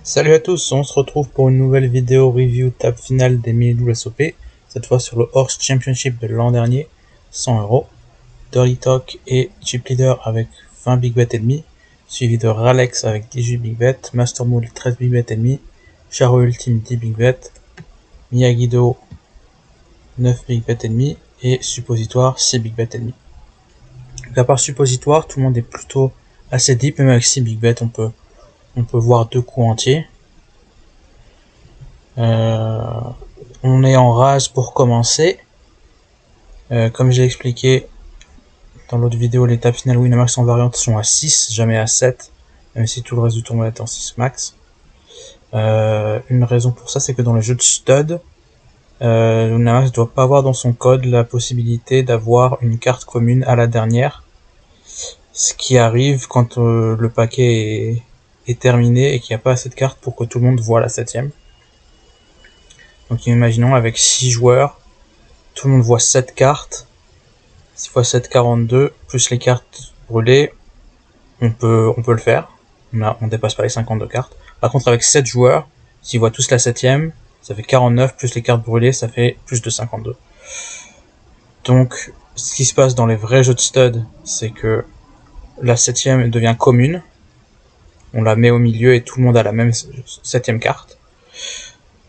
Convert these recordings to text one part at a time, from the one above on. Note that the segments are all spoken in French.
Salut à tous, on se retrouve pour une nouvelle vidéo review table finale des mini WSOP, cette fois sur le Horse Championship de l'an dernier, 100€, Dirty Talk et Chip Leader avec 20 big bet et demi, suivi de Ralex avec 18 big bet, Master Mool 13 big bet et demi, Charo Ultime 10 big bet, Miyagi-Do 9 big bet et demi et Suppositoire 6 big bet et demi. À part Suppositoire, tout le monde est plutôt assez deep, même avec 6 big bet on peut voir deux coups entiers. On est en rase pour commencer. Comme j'ai expliqué dans l'autre vidéo, les tables finales Winamax en variante sont à 6, jamais à 7, même si tout le reste du tournoi est en 6 max. Une raison pour ça, c'est que dans le jeu de stud, Winamax ne doit pas avoir dans son code la possibilité d'avoir une carte commune à la dernière, ce qui arrive quand le paquet est terminé et qu'il n'y a pas assez de cartes pour que tout le monde voit la 7ème. Donc imaginons avec 6 joueurs, tout le monde voit 7 cartes, 6 x 7, 42, plus les cartes brûlées, on peut le faire, on dépasse pas les 52 cartes. Par contre avec 7 joueurs, s'ils voient tous la 7ème, ça fait 49, plus les cartes brûlées, ça fait plus de 52. Donc ce qui se passe dans les vrais jeux de stud, c'est que la 7ème devient commune, on la met au milieu et tout le monde a la même 7ème carte.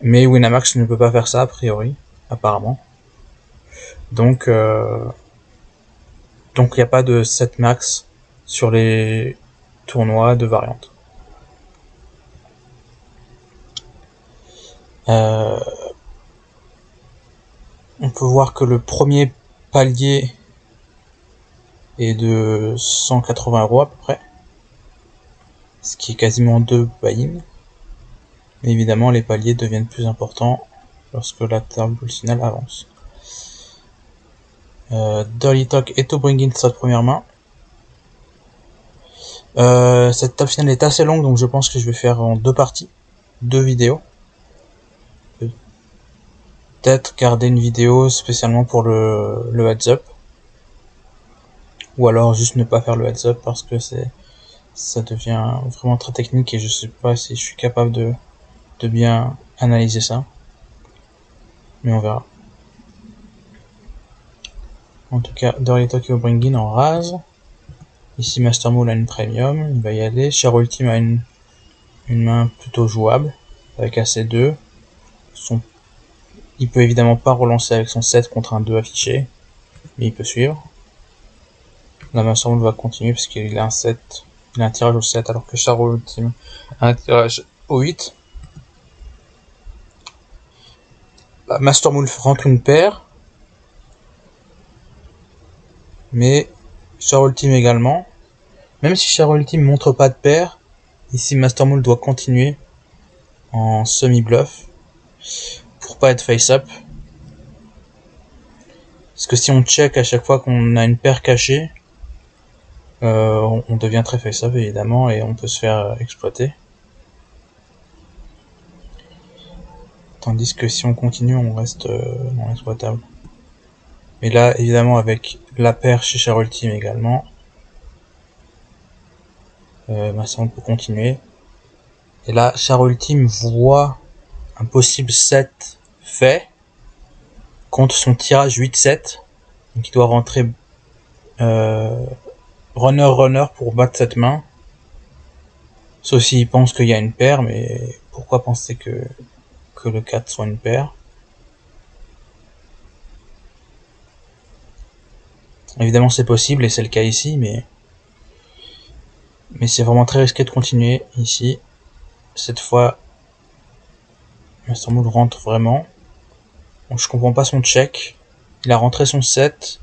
Mais Winamax ne peut pas faire ça a priori, apparemment. Donc il n'y a pas de 7 max sur les tournois de variante. On peut voir que le premier palier est de 180€ à peu près, ce qui est quasiment 2 buy-in. Mais évidemment les paliers deviennent plus importants lorsque la table finale avance. Dirty Talk et To Bring In sa première main. Cette table finale est assez longue, donc je pense que je vais faire en 2 parties, 2 vidéos. Peut-être garder une vidéo spécialement pour le heads up, ou alors juste ne pas faire le heads up parce que ça devient vraiment très technique et je sais pas si je suis capable de bien analyser ça, mais on verra. En tout cas, Dirty Talk et Bring In en rase. Ici Master Mool a une premium, il va y aller. Charo Ultime a une main plutôt jouable avec AC2. Il peut évidemment pas relancer avec son 7 contre un 2 affiché, mais il peut suivre. La Master Mool va continuer parce qu'il a un 7, il a un tirage au 7 alors que Charo Ultime a un tirage au 8. La Master Mool rentre une paire, mais Charo Ultime également. Même si Charo Ultime montre pas de paire, ici Master Mool doit continuer en semi-bluff pour pas être face-up. Parce que si on check à chaque fois qu'on a une paire cachée, on devient très face-up évidemment et on peut se faire exploiter. Tandis que si on continue, on reste non exploitable. Mais là, évidemment, avec la paire chez Charo Ultime également, Master Mool peut continuer. Et là, Charo Ultime voit un possible 7 fait contre son tirage 8-7. Donc il doit rentrer runner pour battre cette main. Sauf s'il pense qu'il y a une paire, mais pourquoi penser que le 4 soit une paire? Évidemment c'est possible et c'est le cas ici, mais c'est vraiment très risqué de continuer ici. Cette fois, Master Mool rentre vraiment. Bon, je comprends pas son check. Il a rentré son 7.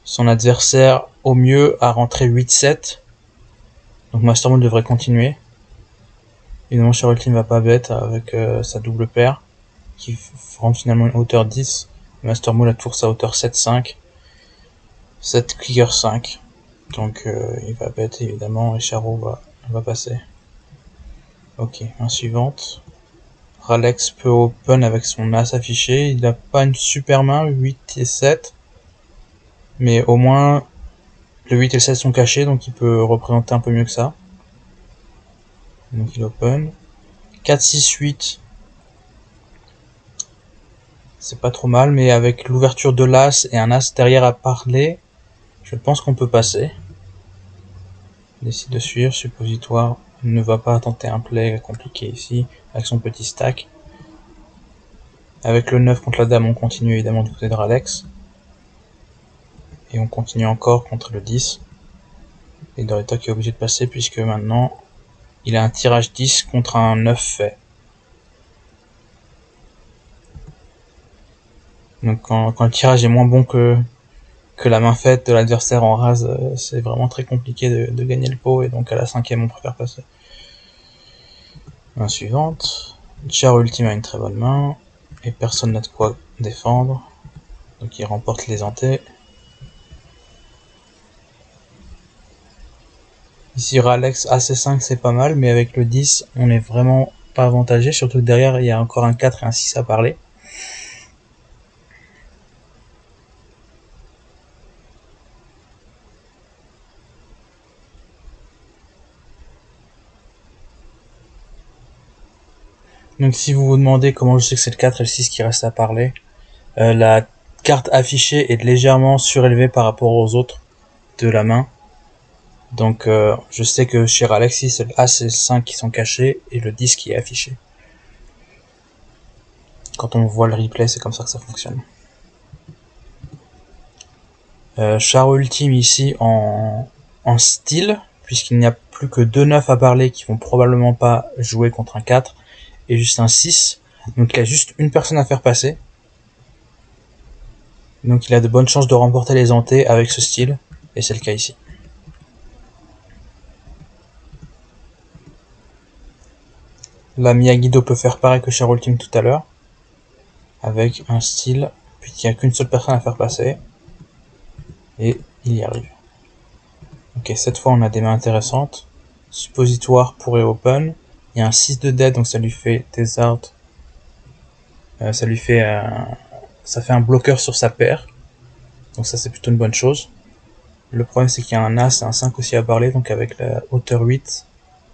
Son adversaire, au mieux, a rentré 8-7. Donc Master Mool devrait continuer. Évidemment, Charo Ultime va pas bête avec sa double paire, qui rentre finalement une hauteur 10. Master Mool a toujours sa hauteur 7-5. 7 clicker 5. Donc il va bête évidemment et Charo va passer. Ok, main suivante. Ralex peut open avec son as affiché. Il n'a pas une super main, 8 et 7. Mais au moins, le 8 et le 7 sont cachés, donc il peut représenter un peu mieux que ça. Donc il open. 4, 6, 8. C'est pas trop mal, mais avec l'ouverture de l'as et un as derrière à parler, je pense qu'on peut passer. Décide de suivre, suppositoire ne va pas tenter un play compliqué ici, avec son petit stack. Avec le 9 contre la dame, on continue évidemment du côté de Ralex. Et on continue encore contre le 10. Et Dorita qui est obligé de passer puisque maintenant, il a un tirage 10 contre un 9 fait. Donc quand le tirage est moins bon que la main faite de l'adversaire en rase, c'est vraiment très compliqué de gagner le pot, et donc à la 5ème on préfère passer. Main suivante. Char ultime a une très bonne main, et personne n'a de quoi défendre, donc il remporte les antés. Ici Ralex AC5 c'est pas mal, mais avec le 10 on est vraiment pas avantagé, surtout que derrière il y a encore un 4 et un 6 à parler. Donc si vous vous demandez comment je sais que c'est le 4 et le 6 qui restent à parler, la carte affichée est légèrement surélevée par rapport aux autres de la main. Donc je sais que chez Ralexi c'est le As et le 5 qui sont cachés et le 10 qui est affiché. Quand on voit le replay, c'est comme ça que ça fonctionne. Char ultime ici en style, puisqu'il n'y a plus que 2 9 à parler qui vont probablement pas jouer contre un 4 et juste un 6. Donc il a juste une personne à faire passer. Donc il a de bonnes chances de remporter les antés avec ce style, et c'est le cas ici. Là, Miyagi-Do peut faire pareil que Char ultime tout à l'heure, avec un style, puisqu'il n'y a qu'une seule personne à faire passer, et il y arrive. Ok, cette fois on a des mains intéressantes. Suppositoire pourrait open. Il y a un 6 de dead, donc ça lui fait Desert. Ça fait un bloqueur sur sa paire. Donc ça c'est plutôt une bonne chose. Le problème c'est qu'il y a un As et un 5 aussi à parler, donc avec la hauteur 8,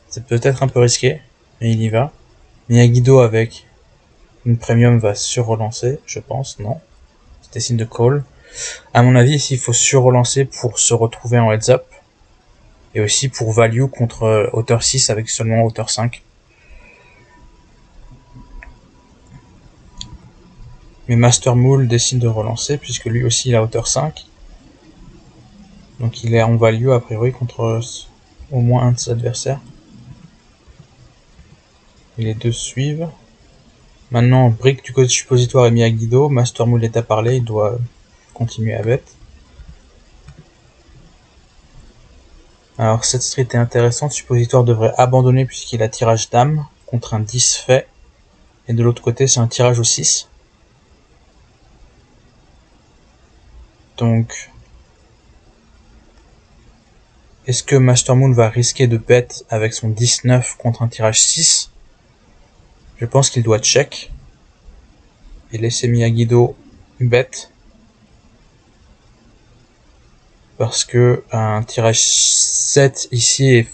c'est peut-être un peu risqué, mais il y va. Miyagi-Do avec une premium va sur-relancer, je pense, non. C'était signe de call. À mon avis, ici il faut sur-relancer pour se retrouver en heads-up. Et aussi pour value contre hauteur 6 avec seulement hauteur 5. Mais Master Mool décide de relancer puisque lui aussi il a hauteur 5. Donc il est en value a priori contre au moins un de ses adversaires. Et les deux suivent. Maintenant, brick du côté suppositoire et Miyagi-Do. Master Mool est à parler, il doit continuer à bet. Alors cette street est intéressante, suppositoire devrait abandonner puisqu'il a tirage dame contre un 10 fait. Et de l'autre côté c'est un tirage au 6. Donc est-ce que Master Moon va risquer de bet avec son 19 contre un tirage 6? Je pense qu'il doit check et laisser Miyagi-Do bet, parce que un tirage 7 ici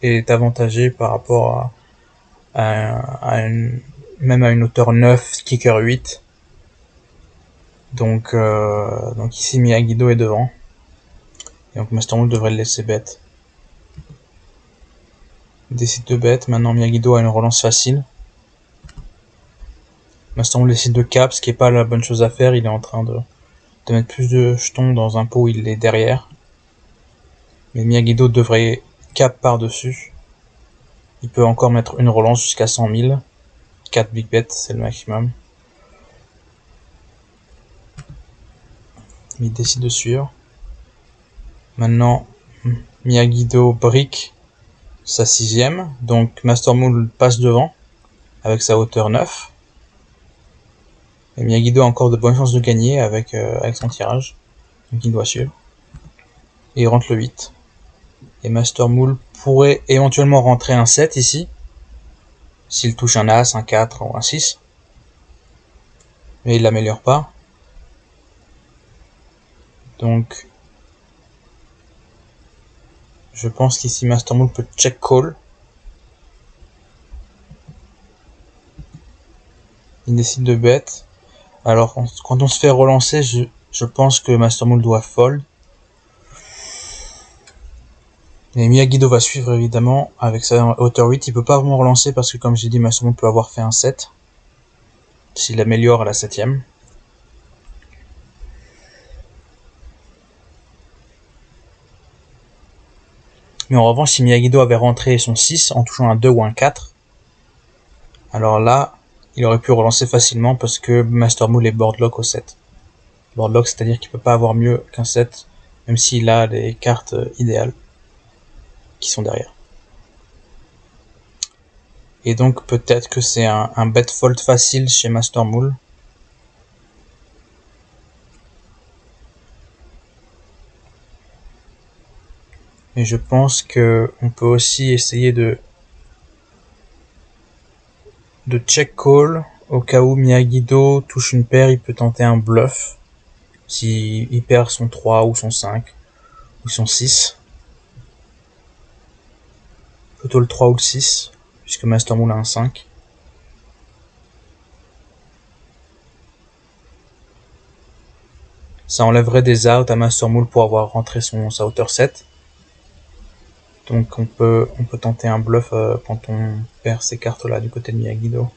est avantagé par rapport même à une hauteur 9, kicker 8. Donc ici Miyagi-Do est devant. Et donc Master Moon devrait le laisser bet. Il décide de bet. Maintenant Miyagi-Do a une relance facile. Master Moon décide de cap, ce qui est pas la bonne chose à faire. Il est en train de mettre plus de jetons dans un pot où il est derrière. Mais Miyagi-Do devrait cap par-dessus. Il peut encore mettre une relance jusqu'à 100 000. 4 big bets, c'est le maximum. Il décide de suivre. Maintenant, Miyagi-Do brick sa 6ème. Donc Master Moon passe devant avec sa hauteur 9. Et Miyagi-Do a encore de bonnes chances de gagner avec son tirage. Donc il doit suivre. Et il rentre le 8. Et Master Moon pourrait éventuellement rentrer un 7 ici. S'il touche un As, un 4 ou un 6. Mais il l'améliore pas. Donc je pense qu'ici Master Moon peut check call. Il décide de bet. Alors, quand on se fait relancer, je pense que Master Moule doit fold. Et Miyagi-Do va suivre évidemment avec sa hauteur 8. Il peut pas vraiment relancer parce que, comme j'ai dit, Master Moule peut avoir fait un 7. S'il améliore à la 7ème. Mais en revanche, si Miyagi-Do avait rentré son 6 en touchant un 2 ou un 4, alors là, il aurait pu relancer facilement parce que Master Moule est boardlock au 7. Boardlock, c'est-à-dire qu'il peut pas avoir mieux qu'un 7, même s'il a les cartes idéales qui sont derrière. Et donc peut-être que c'est un bet fold facile chez Master Moule. Mais je pense que on peut aussi essayer de check call au cas où Miyagi-Do touche une paire, il peut tenter un bluff si il perd son 3 ou son 5 ou son 6. Plutôt le 3 ou le 6 puisque Master Moule a un 5. Ça enlèverait des outs à Master Moule pour avoir rentré sa hauteur 7. Donc on peut tenter un bluff quand on perd ces cartes-là du côté de Miyagi-Do.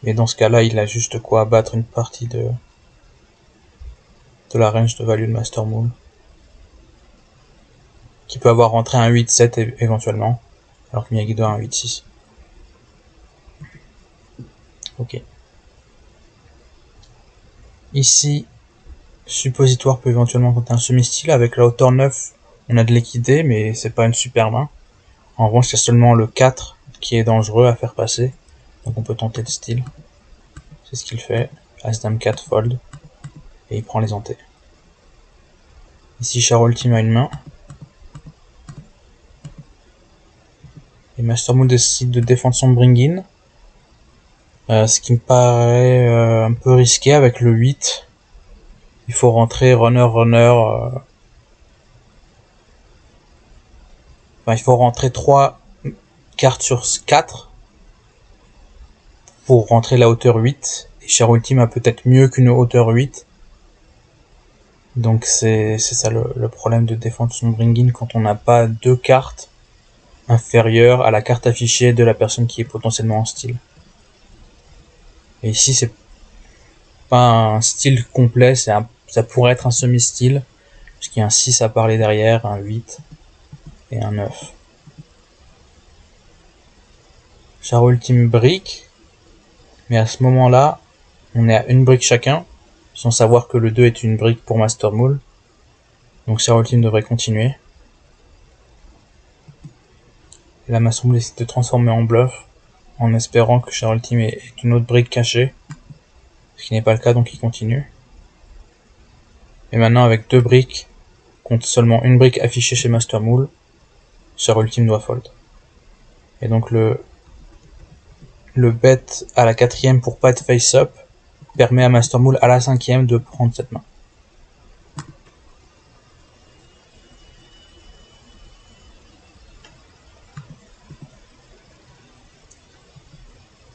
Mais dans ce cas-là, il a juste quoi battre une partie de la range de value de Master Moule. Qui peut avoir rentré un 8-7 éventuellement, alors que Miyagi-Do a un 8-6. Ok. Ici, suppositoire peut éventuellement tenter un semi-style. Avec la hauteur 9, on a de l'équité, mais c'est pas une super main. En revanche, il y a seulement le 4 qui est dangereux à faire passer. Donc on peut tenter le style. C'est ce qu'il fait. As-Dame 4 fold. Et il prend les hantés. Ici, Char Ultime a une main. Et Master Moule décide de défendre son bring-in. Ce qui me paraît un peu risqué avec le 8. Il faut rentrer runner. Il faut rentrer 3 cartes sur 4 pour rentrer la hauteur 8. Et Char Ultime a peut-être mieux qu'une hauteur 8. Donc c'est ça le problème de défendre son bring-in quand on n'a pas 2 cartes inférieures à la carte affichée de la personne qui est potentiellement en style. Et ici c'est pas un style complet, ça pourrait être un semi-style, puisqu'il y a un 6 à parler derrière, un 8 et un 9. Char Ultime brique, mais à ce moment-là, on est à une brique chacun, sans savoir que le 2 est une brique pour Master Moule. Donc Char Ultime devrait continuer. Et là, Master Moule décide de transformer en bluff, en espérant que Char Ultime ait une autre brique cachée, ce qui n'est pas le cas, donc il continue. Et maintenant, avec 2 briques, contre seulement une brique affichée chez Master Moule, Char Ultime doit fold. Et donc le bet à la 4ème pour pas être face-up permet à Master Moule à la 5ème de prendre cette main.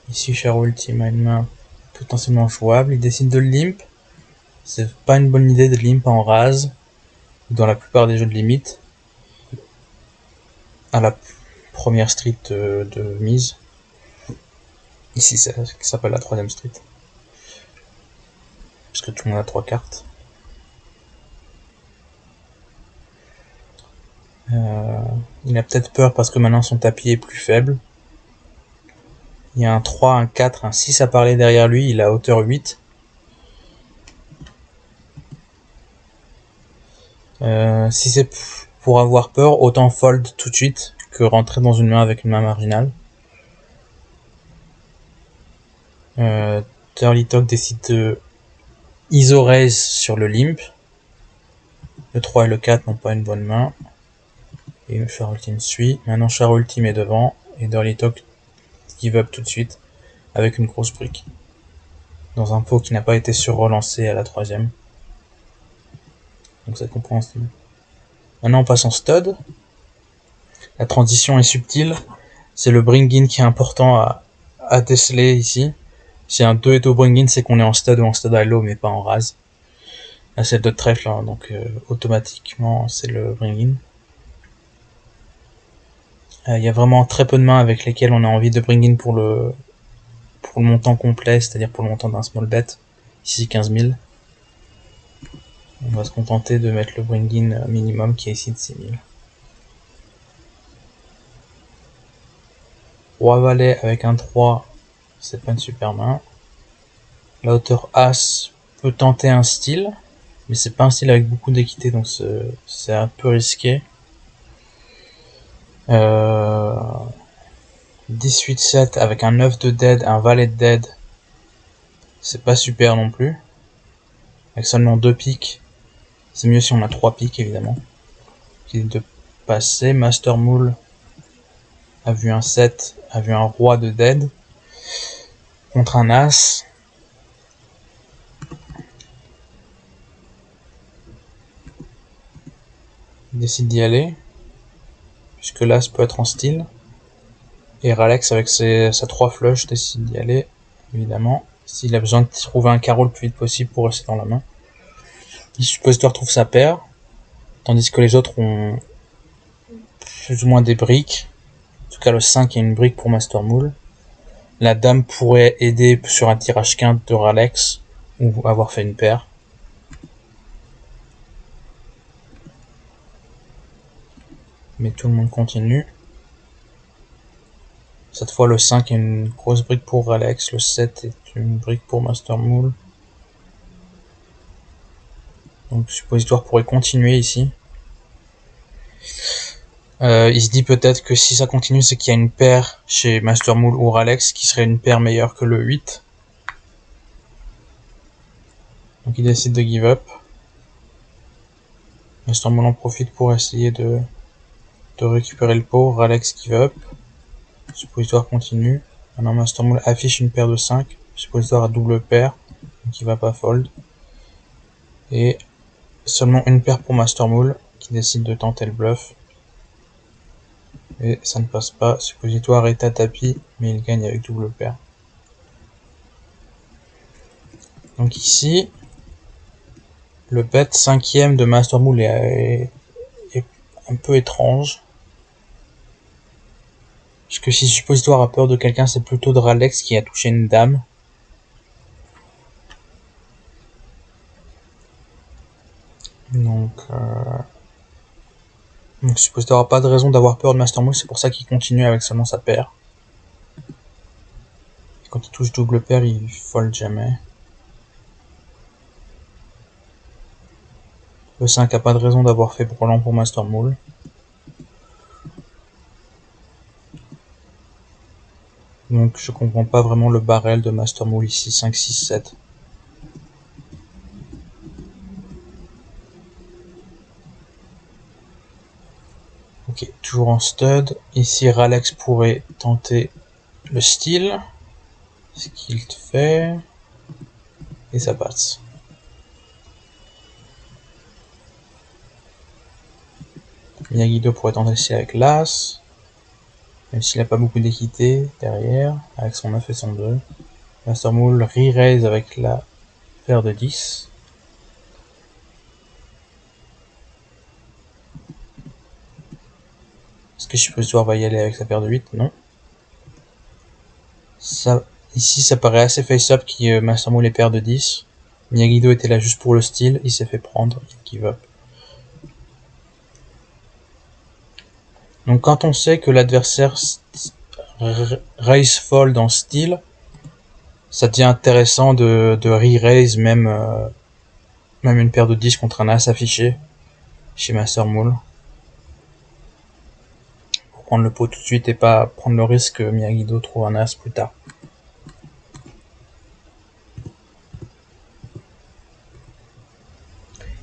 Ici, Char Ultime a une main potentiellement jouable. Il décide de limp. C'est pas une bonne idée de limp en rase, dans la plupart des jeux de limite, à la première street de mise. Ici, ça s'appelle la 3ème street. Parce que tout le monde a 3 cartes. Il a peut-être peur parce que maintenant son tapis est plus faible. Il y a un 3, un 4, un 6 à parler derrière lui, il a hauteur 8. Si c'est pour avoir peur, autant fold tout de suite que rentrer dans une main avec une main marginale. Turly Talk décide de ISO raise sur le limp. Le 3 et le 4 n'ont pas une bonne main. Et le Char Ultime suit. Maintenant Char Ultime est devant. Et Dirty Talk give up tout de suite. Avec une grosse brique. Dans un pot qui n'a pas été sur-relancé à la 3ème. Donc c'est compréhensible. Maintenant on passe en stud. La transition est subtile. C'est le bring-in qui est important à déceler ici. Si un 2 est au bring-in, c'est qu'on est en stud ou en stud high-low, mais pas en raise. Là, c'est le 2 de trèfle, hein, donc automatiquement, c'est le bring-in. Il y a vraiment très peu de mains avec lesquelles on a envie de bring-in pour le montant complet, c'est-à-dire pour le montant d'un small bet. Ici, 15 000. On va se contenter de mettre le bring-in minimum qui est ici de 6 000. Roi valet avec un 3, c'est pas une super main. La hauteur As peut tenter un style, mais c'est pas un style avec beaucoup d'équité, donc c'est un peu risqué. 18-7 avec un 9 de dead, un valet de dead, c'est pas super non plus. Avec seulement 2 piques, c'est mieux si on a 3 piques évidemment. De passer, Master Moule a vu un 7, a vu un roi de dead contre un as. Il décide d'y aller, puisque l'as peut être en style. Et Ralex avec sa 3 flush décide d'y aller, évidemment. S'il a besoin de trouver un carreau le plus vite possible pour rester dans la main. Le suppositoire trouve sa paire, tandis que les autres ont plus ou moins des briques. En tout cas, le 5 est une brique pour Master Moule. La dame pourrait aider sur un tirage quinte de Ralex, ou avoir fait une paire. Mais tout le monde continue. Cette fois, le 5 est une grosse brique pour Ralex, le 7 est une brique pour Master Moule. Donc, le suppositoire pourrait continuer ici. Il se dit peut-être que si ça continue, c'est qu'il y a une paire chez Master Moule ou Ralex qui serait une paire meilleure que le 8. Donc il décide de give up. Master Moule en profite pour essayer de récupérer le pot. Ralex give up. Suppositoire continue. Maintenant Master Moule affiche une paire de 5. Suppositoire à double paire. Donc il va pas fold. Et seulement une paire pour Master Moule qui décide de tenter le bluff. Et ça ne passe pas. Suppositoire est à tapis, mais il gagne avec double paire. Donc ici, le bet 5ème de Master Moule est un peu étrange. Parce que si suppositoire a peur de quelqu'un, c'est plutôt de Ralex qui a touché une dame. Donc suppositoire n'a pas de raison d'avoir peur de Master Moule, c'est pour ça qu'il continue avec seulement sa paire. Et quand il touche double paire, il fold jamais. Le 5 a pas de raison d'avoir fait brelan pour Master Moule. Donc je comprends pas vraiment le barrel de Master Moule ici, 5, 6, 7. Ok, toujours en stud. Ici Ralex pourrait tenter le style. Ce qu'il fait. Et ça passe. Miyagi-Do pourrait tenter le style avec l'as. Même s'il n'a pas beaucoup d'équité derrière, avec son 9 et son 2. Master Moule re-raise avec la paire de 10. Est-ce que suppositoire va y aller avec sa paire de 8? Non. Ça, ici, ça paraît assez face-up qui Master Moule est paire de 10. Miyagi-Do était là juste pour le style, il s'est fait prendre, il give up. Donc quand on sait que l'adversaire raise fold en style, ça devient intéressant de re-raise même une paire de 10 contre un as affiché chez Master Moule. Pour prendre le pot tout de suite et pas prendre le risque que Miyagi-Do trouve un as plus tard.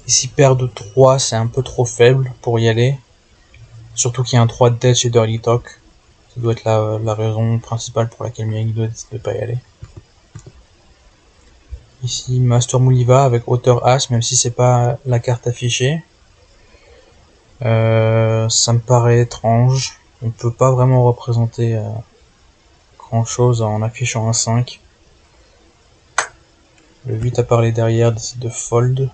Ici paire de 3, c'est un peu trop faible pour y aller. Surtout qu'il y a un 3 de dead chez Dirty Talk. Ça doit être la raison principale pour laquelle Miyagi-Do décide de pas y aller. Ici, Master Moule y va avec hauteur As, même si c'est pas la carte affichée. Ça me paraît étrange. On peut pas vraiment représenter grand chose en affichant un 5. Le 8 a parlé derrière, décide de fold.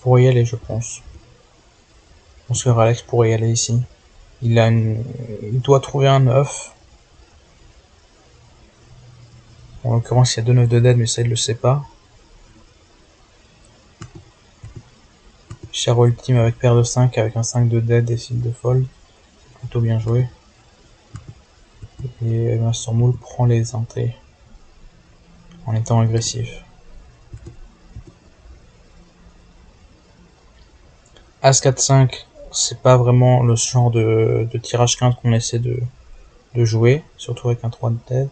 Pour y aller, je pense. Je pense que Alex pourrait y aller ici. Il doit trouver un 9. En l'occurrence, il y a 2 9 de dead, mais ça, il le sait pas. Char ultime avec paire de 5, avec un 5 de dead, décide de fold. C'est plutôt bien joué. Et Master Moule prend les entrées en étant agressif. As 4-5, c'est pas vraiment le genre de tirage quinte qu'on essaie de jouer, surtout avec un 3 de dead.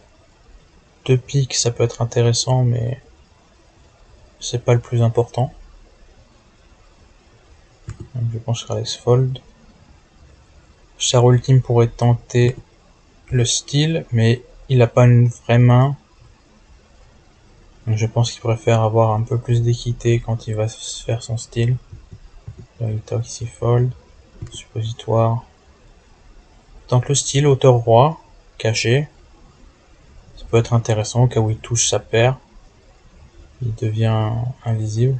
2 piques, ça peut être intéressant, mais c'est pas le plus important. Donc je pense que Alex fold. Char ultime pourrait tenter le style, mais il a pas une vraie main. Donc je pense qu'il préfère avoir un peu plus d'équité quand il va faire son style. Là, il toque ici fold. Suppositoire. Tente le style, hauteur roi, caché. Ça peut être intéressant au cas où il touche sa paire. Il devient invisible.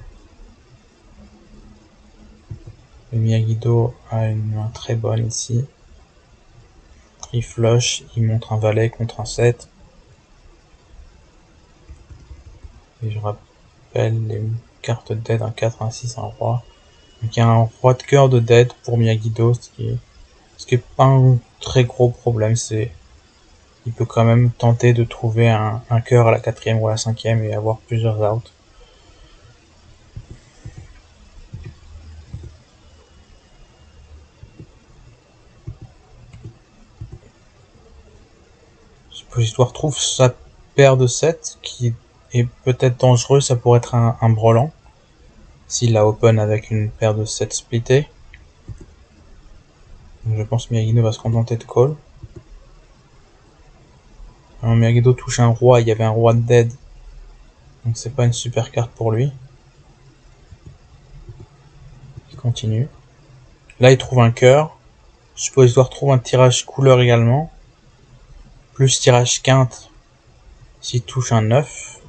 Le Miyagi-Do a une main très bonne ici. Il flush, il montre un valet contre un 7. Et je rappelle les cartes dead, un 4, un 6, un roi. Donc il y a un roi de cœur de dead pour Miyagi-Do, ce qui est pas un très gros problème. Il peut quand même tenter de trouver un cœur à la 4ème ou à la 5ème et avoir plusieurs outs. Suppositoire trouve sa paire de 7 qui est peut-être dangereux, ça pourrait être un brelan. S'il la open avec une paire de 7 splittée. Donc je pense que Miyagi-Do va se contenter de call. Alors Miyagi-Do touche un roi, il y avait un roi de dead. Donc c'est pas une super carte pour lui. Il continue. Là il trouve un cœur. Suppositoire trouve un tirage couleur également. Plus tirage quinte s'il touche un 9.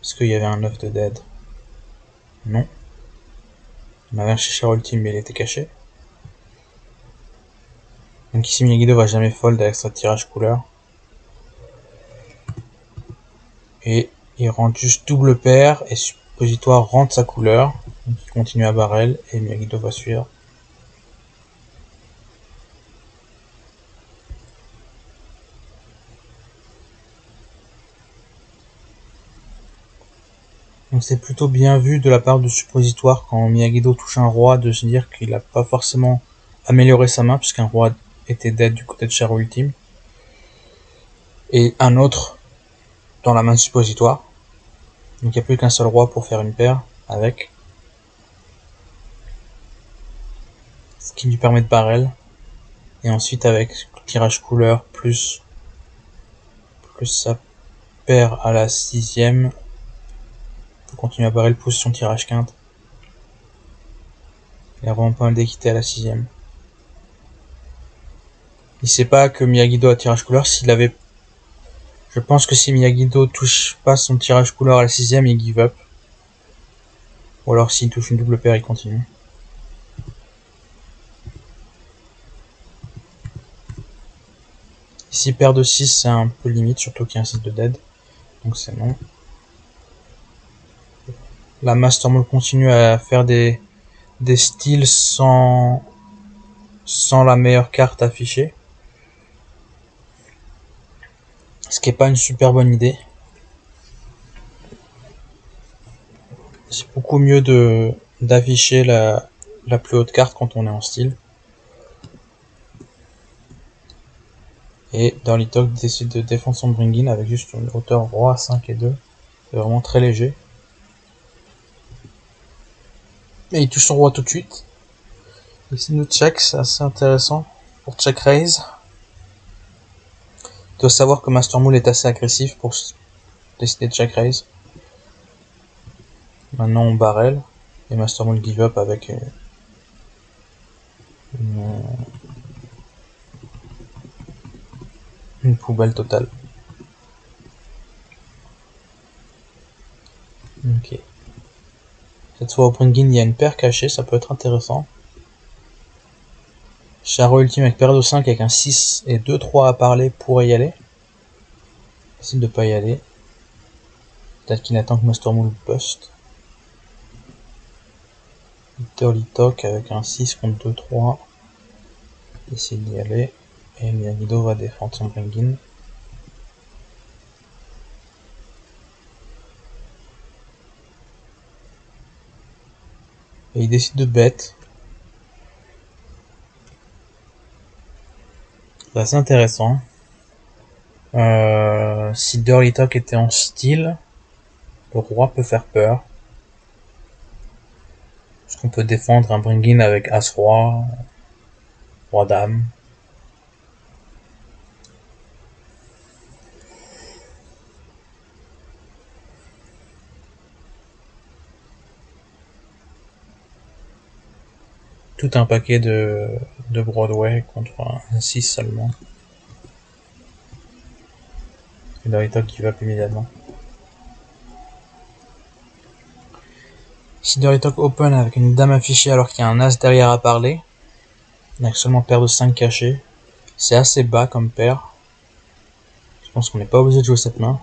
Est-ce qu'il y avait un 9 de dead? Non. On avait un Cheshire ultime mais il était caché. Donc ici Miyagi-Do va jamais fold avec sa tirage couleur. Et il rentre juste double paire et Suppositoire rentre sa couleur. Donc il continue à barrel et Miyagi-Do va suivre. Donc c'est plutôt bien vu de la part du Suppositoire quand Miyagi-Do touche un roi de se dire qu'il n'a pas forcément amélioré sa main puisqu'un roi était dead du côté de Char ultime. Et un autre dans la main de Suppositoire. Donc il n'y a plus qu'un seul roi pour faire une paire avec. Ce qui lui permet de barrel. Et ensuite avec tirage couleur plus sa paire à la 6ème. Pour continuer à barrel pousse son tirage quinte. Il a vraiment pas mal d'équité à la 6ème. Il sait pas que Miyagi-Do a tirage couleur. Je pense que si Miyagi-Do touche pas son tirage couleur à la 6ème, il give up. Ou alors s'il touche une double paire, il continue. Ici, paire de 6, c'est un peu limite, surtout qu'il y a un 6 de dead. Donc c'est non. La Master Moule continue à faire des styles sans la meilleure carte affichée. Ce qui est pas une super bonne idée. C'est beaucoup mieux d'afficher la plus haute carte quand on est en style. Et dans l'Itok décide de défendre son bring-in avec juste une hauteur roi 5 et 2. C'est vraiment très léger. Et il touche son roi tout de suite. Ici nous check, c'est assez intéressant pour check raise. Il doit savoir que Master Moule est assez agressif pour décider de check raise. Maintenant on barrel et Master Moule give up avec une poubelle totale. Ok. Cette fois au bring-in, il y a une paire cachée, ça peut être intéressant. Charo ultime avec paire de 5 avec un 6 et 2-3 à parler pourrait y aller. Décide de pas y aller. Peut-être qu'il attend que Master Moule bust. Early Talk avec un 6 contre 2-3. Essaye d'y aller. Et Miyagi-Do va défendre son bring-in. Et il décide de bet. C'est assez intéressant. Si Dirty Talk était en style, le roi peut faire peur. Parce qu'on peut défendre un bring-in avec As-Roi, Roi-Dame. Tout un paquet de Broadway contre un 6 seulement. Et Dirty Talk qui va immédiatement. Si Dirty Talk open avec une dame affichée alors qu'il y a un as derrière à parler, il n'y a seulement paire de 5 cachée. C'est assez bas comme paire. Je pense qu'on n'est pas obligé de jouer cette main.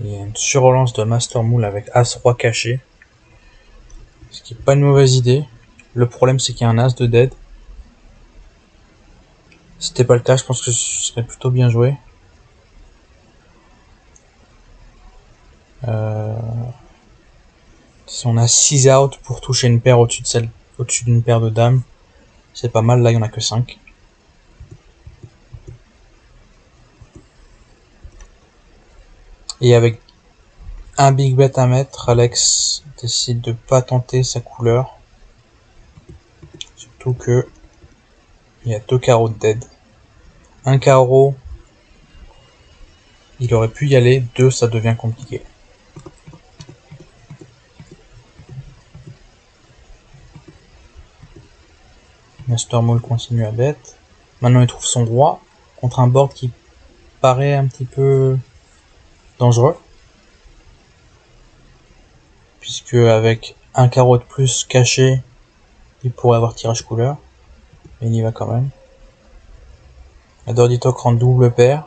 Il y a une surrelance de Master Moule avec As-Roi caché. Ce qui n'est pas une mauvaise idée. Le problème c'est qu'il y a un As de dead. Si c'était pas le cas, je pense que ce serait plutôt bien joué. Si on a 6 out pour toucher une paire au-dessus d'une paire de dames, c'est pas mal. Là, il n'y en a que 5. Et avec un big bet à mettre, Alex décide de pas tenter sa couleur. Surtout que il y a 2 carreaux de dead. Un carreau, il aurait pu y aller. 2, ça devient compliqué. Master Moule continue à bet. Maintenant, il trouve son roi contre un board qui paraît un petit peu dangereux. Puisque avec un carreau de plus caché, il pourrait avoir tirage couleur. Mais il y va quand même. La Dirty Talk rend double paire.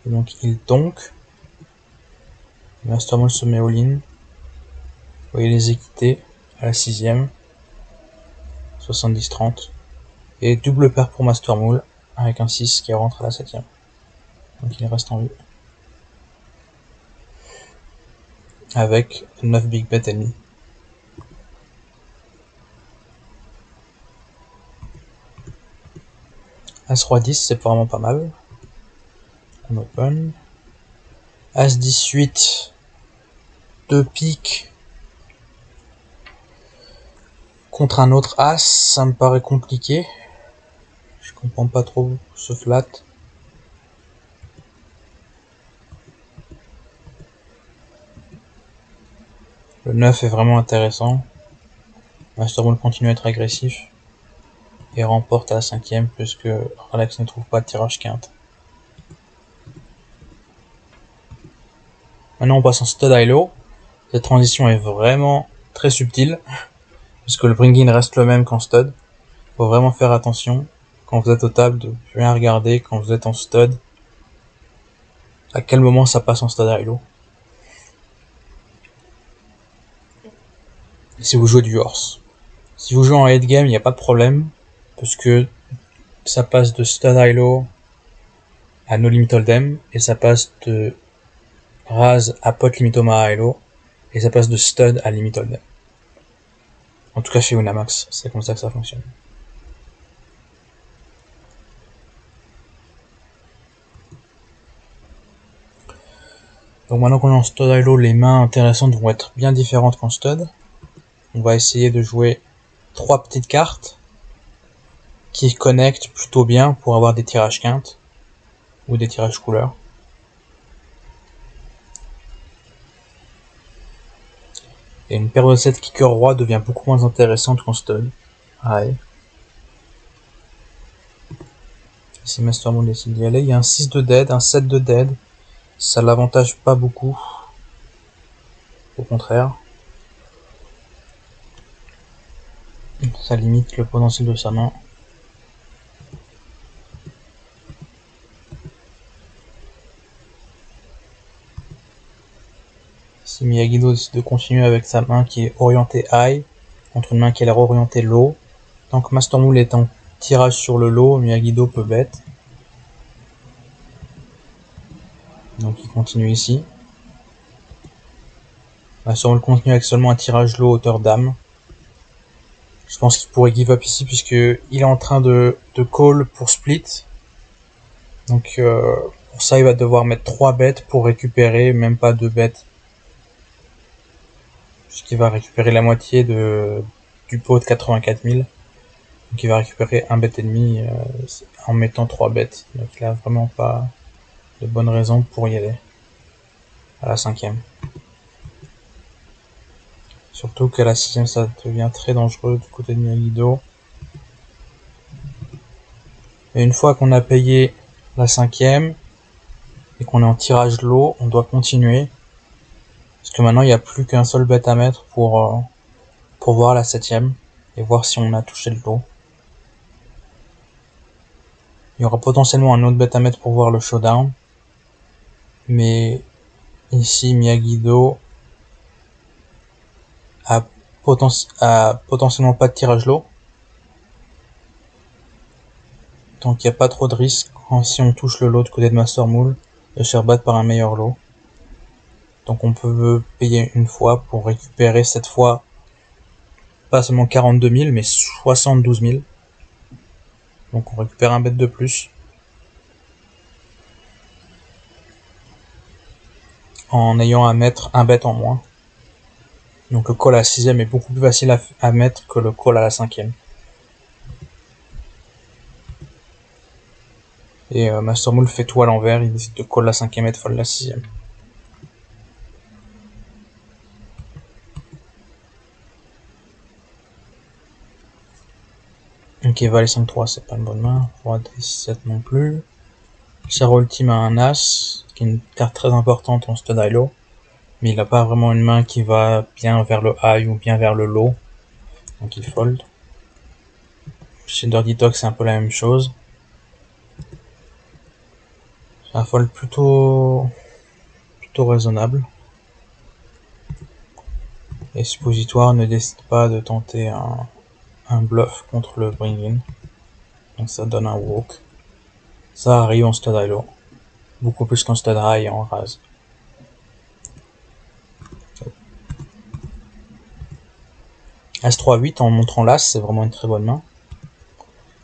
Et donc il donk. Master Moule se met all-in. Vous voyez les équités à la 6ème. 70-30. Et double paire pour Master Moule avec un 6 qui rentre à la 7ème. Donc il reste en vue. Avec 9 big bet ennemis. As-Roi 10, c'est vraiment pas mal. On open. As 18. 2 piques. Contre un autre As, ça me paraît compliqué. Je comprends pas trop ce flat. Le 9 est vraiment intéressant. Master Moule continue à être agressif. Et remporte à la 5ème puisque Alex ne trouve pas de tirage quinte. Maintenant on passe en stud high-low. Cette transition est vraiment très subtile. Puisque le bring-in reste le même qu'en stud. Faut vraiment faire attention quand vous êtes au table de bien regarder quand vous êtes en stud. À quel moment ça passe en stud high-low. Si vous jouez du horse. Si vous jouez en late game, il n'y a pas de problème. Parce que ça passe de stud high-low à no limit hold'em. Et ça passe de raise à pot limit Omaha high-low. Et ça passe de stud à limit hold'em. En tout cas chez Winamax, c'est comme ça que ça fonctionne. Donc maintenant qu'on est en stud high-low, les mains intéressantes vont être bien différentes qu'en stud. On va essayer de jouer 3 petites cartes qui connectent plutôt bien pour avoir des tirages quintes ou des tirages couleurs. Et une paire de 7 qui cœur roi devient beaucoup moins intéressante qu'en stud. Ouais. Si Master Moule décide d'y aller, il y a un 6 de dead, un 7 de dead. Ça l'avantage pas beaucoup. Au contraire. Ça limite le potentiel de sa main. Si Miyagi-Do décide de continuer avec sa main qui est orientée high, contre une main qui a l'air orientée low, tant que Master Moule est en tirage sur le low, Miyagi-Do peut bet. Donc il continue ici. Master Moule continue avec seulement un tirage low hauteur dame. Je pense qu'il pourrait give up ici puisque il est en train de call pour split. Donc pour ça il va devoir mettre 3 bêtes pour récupérer, même pas 2 bêtes. Puisqu'il va récupérer la moitié du pot de 84 000. Donc il va récupérer un bet et demi en mettant 3 bêtes. Donc il a vraiment pas de bonnes raisons pour y aller à la 5e. Surtout qu'à la 6e ça devient très dangereux du côté de Miyagi-Do. Et une fois qu'on a payé la 5e et qu'on est en tirage low, on doit continuer. Parce que maintenant il n'y a plus qu'un seul bet à mettre pour voir la 7e et voir si on a touché le lot. Il y aura potentiellement un autre bet à mettre pour voir le showdown. Mais ici Miyagi-Do a potentiellement pas de tirage lot. Donc il n'y a pas trop de risque si on touche le lot de côté de Master Moule de se faire battre par un meilleur lot. Donc on peut payer une fois pour récupérer cette fois pas seulement 42 000 mais 72 000. Donc on récupère un bet de plus. En ayant à mettre un bet en moins. Donc le call à la 6e est beaucoup plus facile à mettre que le call à la 5e. Et Master Moule fait tout à l'envers, il décide de call la 5e et de fold la 6e. Ok, valet 5-3, c'est pas une bonne main. Roi D7 non plus. Char ultime a un As, qui est une carte très importante en stud high low. Mais il n'a pas vraiment une main qui va bien vers le high ou bien vers le low. Donc il fold. Chez Dirty Dog, c'est un peu la même chose. C'est un fold plutôt raisonnable. Et Suppositoire ne décide pas de tenter un bluff contre le bring-in. Donc ça donne un walk. Ça arrive en stud high low. Beaucoup plus qu'en stud high et en raise. As-3, 8 en montrant l'As, c'est vraiment une très bonne main.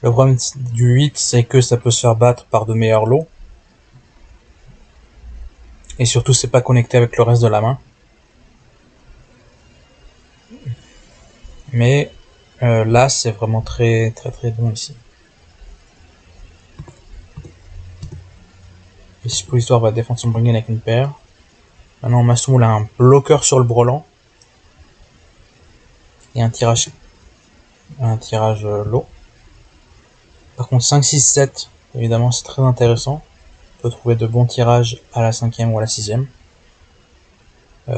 Le problème du 8, c'est que ça peut se faire battre par de meilleurs lots. Et surtout, c'est pas connecté avec le reste de la main. Mais l'As, c'est vraiment très bon ici. Et Suppositoire va défendre son bring-in avec une paire. Maintenant, Master Moule a un bloqueur sur le brelan. Et un tirage low. Par contre, 5, 6, 7, évidemment, c'est très intéressant. On peut trouver de bons tirages à la 5e ou à la 6e.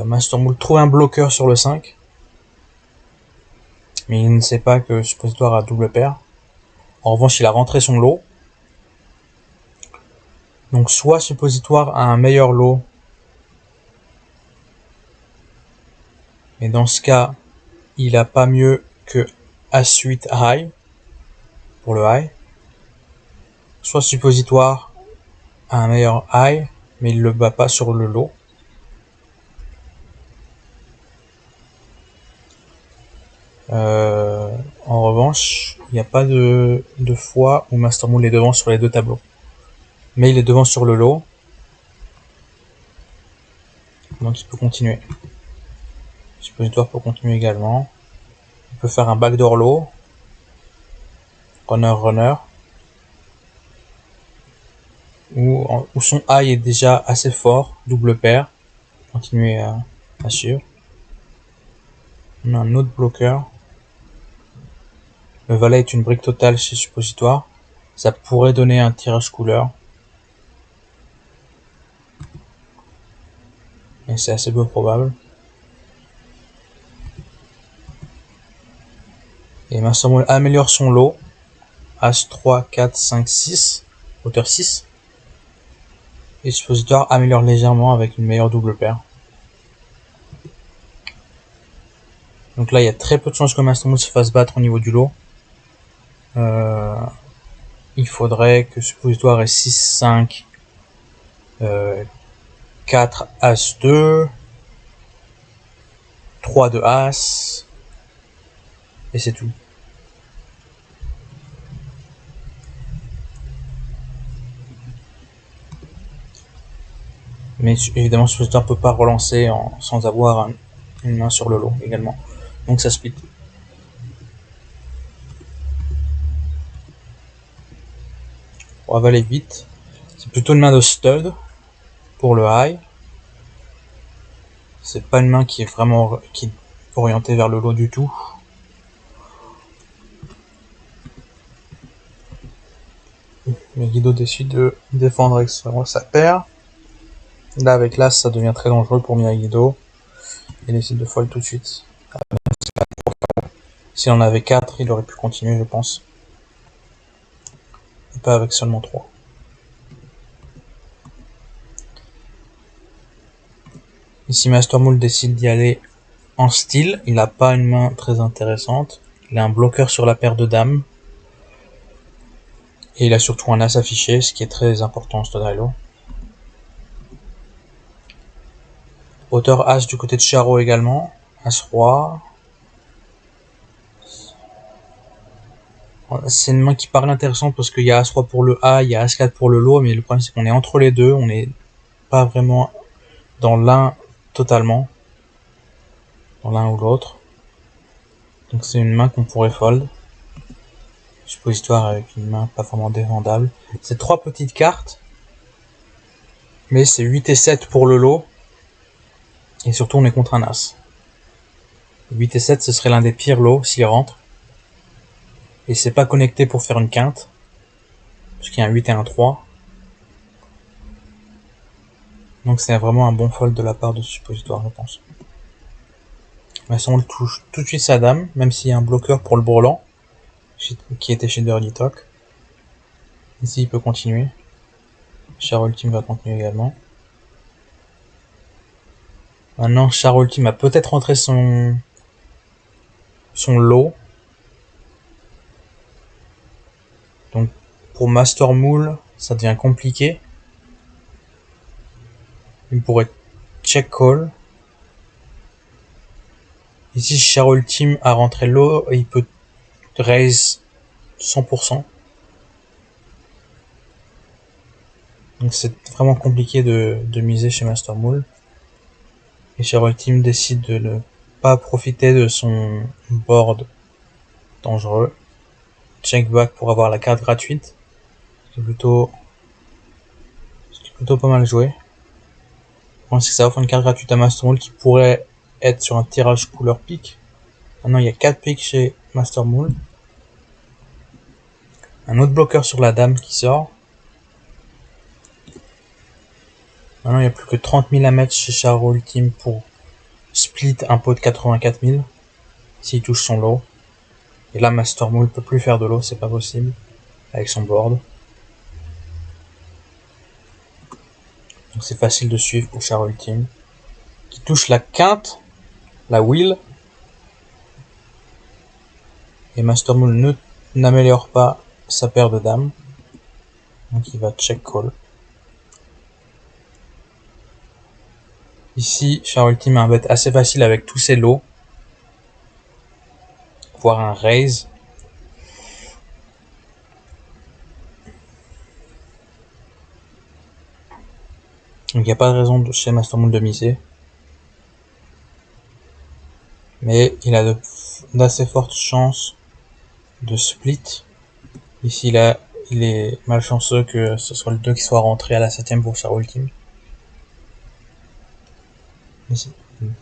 Master Moule trouve un bloqueur sur le 5. Mais il ne sait pas que Suppositoire a double paire. En revanche, il a rentré son lot. Donc soit Suppositoire a un meilleur lot. Mais dans ce cas, il a pas mieux que As-8 high. Pour le high. Soit Suppositoire a un meilleur high. Mais il le bat pas sur le lot. En revanche, il n'y a pas de fois où Master Moule est devant sur les deux tableaux. Mais il est devant sur le lot. Donc il peut continuer. Suppositoire peut continuer également. Il peut faire un backdoor low. Runner. Où son high est déjà assez fort. Double paire. Continuer à suivre. On a un autre bloqueur. Le valet est une brique totale chez Suppositoire. Ça pourrait donner un tirage couleur. Mais c'est assez peu probable. Et Master Moule améliore son lot. As 3, 4, 5, 6. Hauteur 6. Et Suppositoire améliore légèrement avec une meilleure double paire. Donc là, il y a très peu de chances que Master Moule se fasse battre au niveau du lot. Il faudrait que Suppositoire ait 6, 5, 4, As 2, 3 de As, et c'est tout. Mais évidemment, Suppositoire peut pas relancer sans avoir une main sur le lot également. Donc ça split. On va aller vite. C'est plutôt une main de stud pour le high. C'est pas une main qui est vraiment orientée vers le lot du tout. Mais Guido décide de défendre avec sa paire. Là, avec l'As, ça devient très dangereux pour Miyagi-Do. Il décide de fold tout de suite. S'il en avait 4, il aurait pu continuer, je pense. Et pas avec seulement 3. Ici, Master Moule décide d'y aller en style. Il n'a pas une main très intéressante. Il a un bloqueur sur la paire de dames. Et il a surtout un As affiché, ce qui est très important en Stud High-Low. Hauteur As du côté de Charo également. As-Roi. C'est une main qui paraît intéressante parce qu'il y a As-Roi pour le A, il y a As-4 pour le lot, mais le problème c'est qu'on est entre les deux, on n'est pas vraiment dans l'un totalement, dans l'un ou l'autre. Donc c'est une main qu'on pourrait fold. Suppositoire avec une main pas vraiment défendable. C'est 3 petites cartes, mais c'est 8 et 7 pour le lot, et surtout on est contre un As. 8 et 7 ce serait l'un des pires lots s'il rentre. Et c'est pas connecté pour faire une quinte, parce qu'il y a un 8 et un 3. Donc c'est vraiment un bon fold de la part de Suppositoire, je pense. Master Moule touche tout de suite sa dame, même s'il y a un bloqueur pour le bourrelant, qui était chez Dirty Talk. Ici il peut continuer. Char Ultime va continuer également. Maintenant Char Ultime a peut-être rentré son lot. Donc pour Master Moule, ça devient compliqué. Il pourrait check call. Ici, Char Ultime a rentré lot et il peut raise 100%. Donc c'est vraiment compliqué de miser chez Master Moule. Et Char Ultime décide de ne pas profiter de son board dangereux. Check back pour avoir la carte gratuite. C'est plutôt pas mal joué. Je pense que ça offre une carte gratuite à Master Moule qui pourrait être sur un tirage couleur pique. Maintenant il y a 4 piques chez Master Moule. Un autre bloqueur sur la dame qui sort. Maintenant il n'y a plus que 30 000 à mettre chez Char Ultime pour split un pot de 84 000. S'il touche son lot. Et là Master Moule peut plus faire de lot, c'est pas possible. Avec son board. Donc c'est facile de suivre pour Char Ultime. Qui touche la quinte, la wheel. Et Master Moule n'améliore pas sa paire de dames. Donc il va check call. Ici, Char Ultime a un bet assez facile avec tous ses lots. Voire un raise. Donc il n'y a pas de raison chez Master Moule de miser. Mais il a d'assez fortes chances de split. Ici il est malchanceux que ce soit le 2 qui soit rentré à la 7ème pour Char Ultime.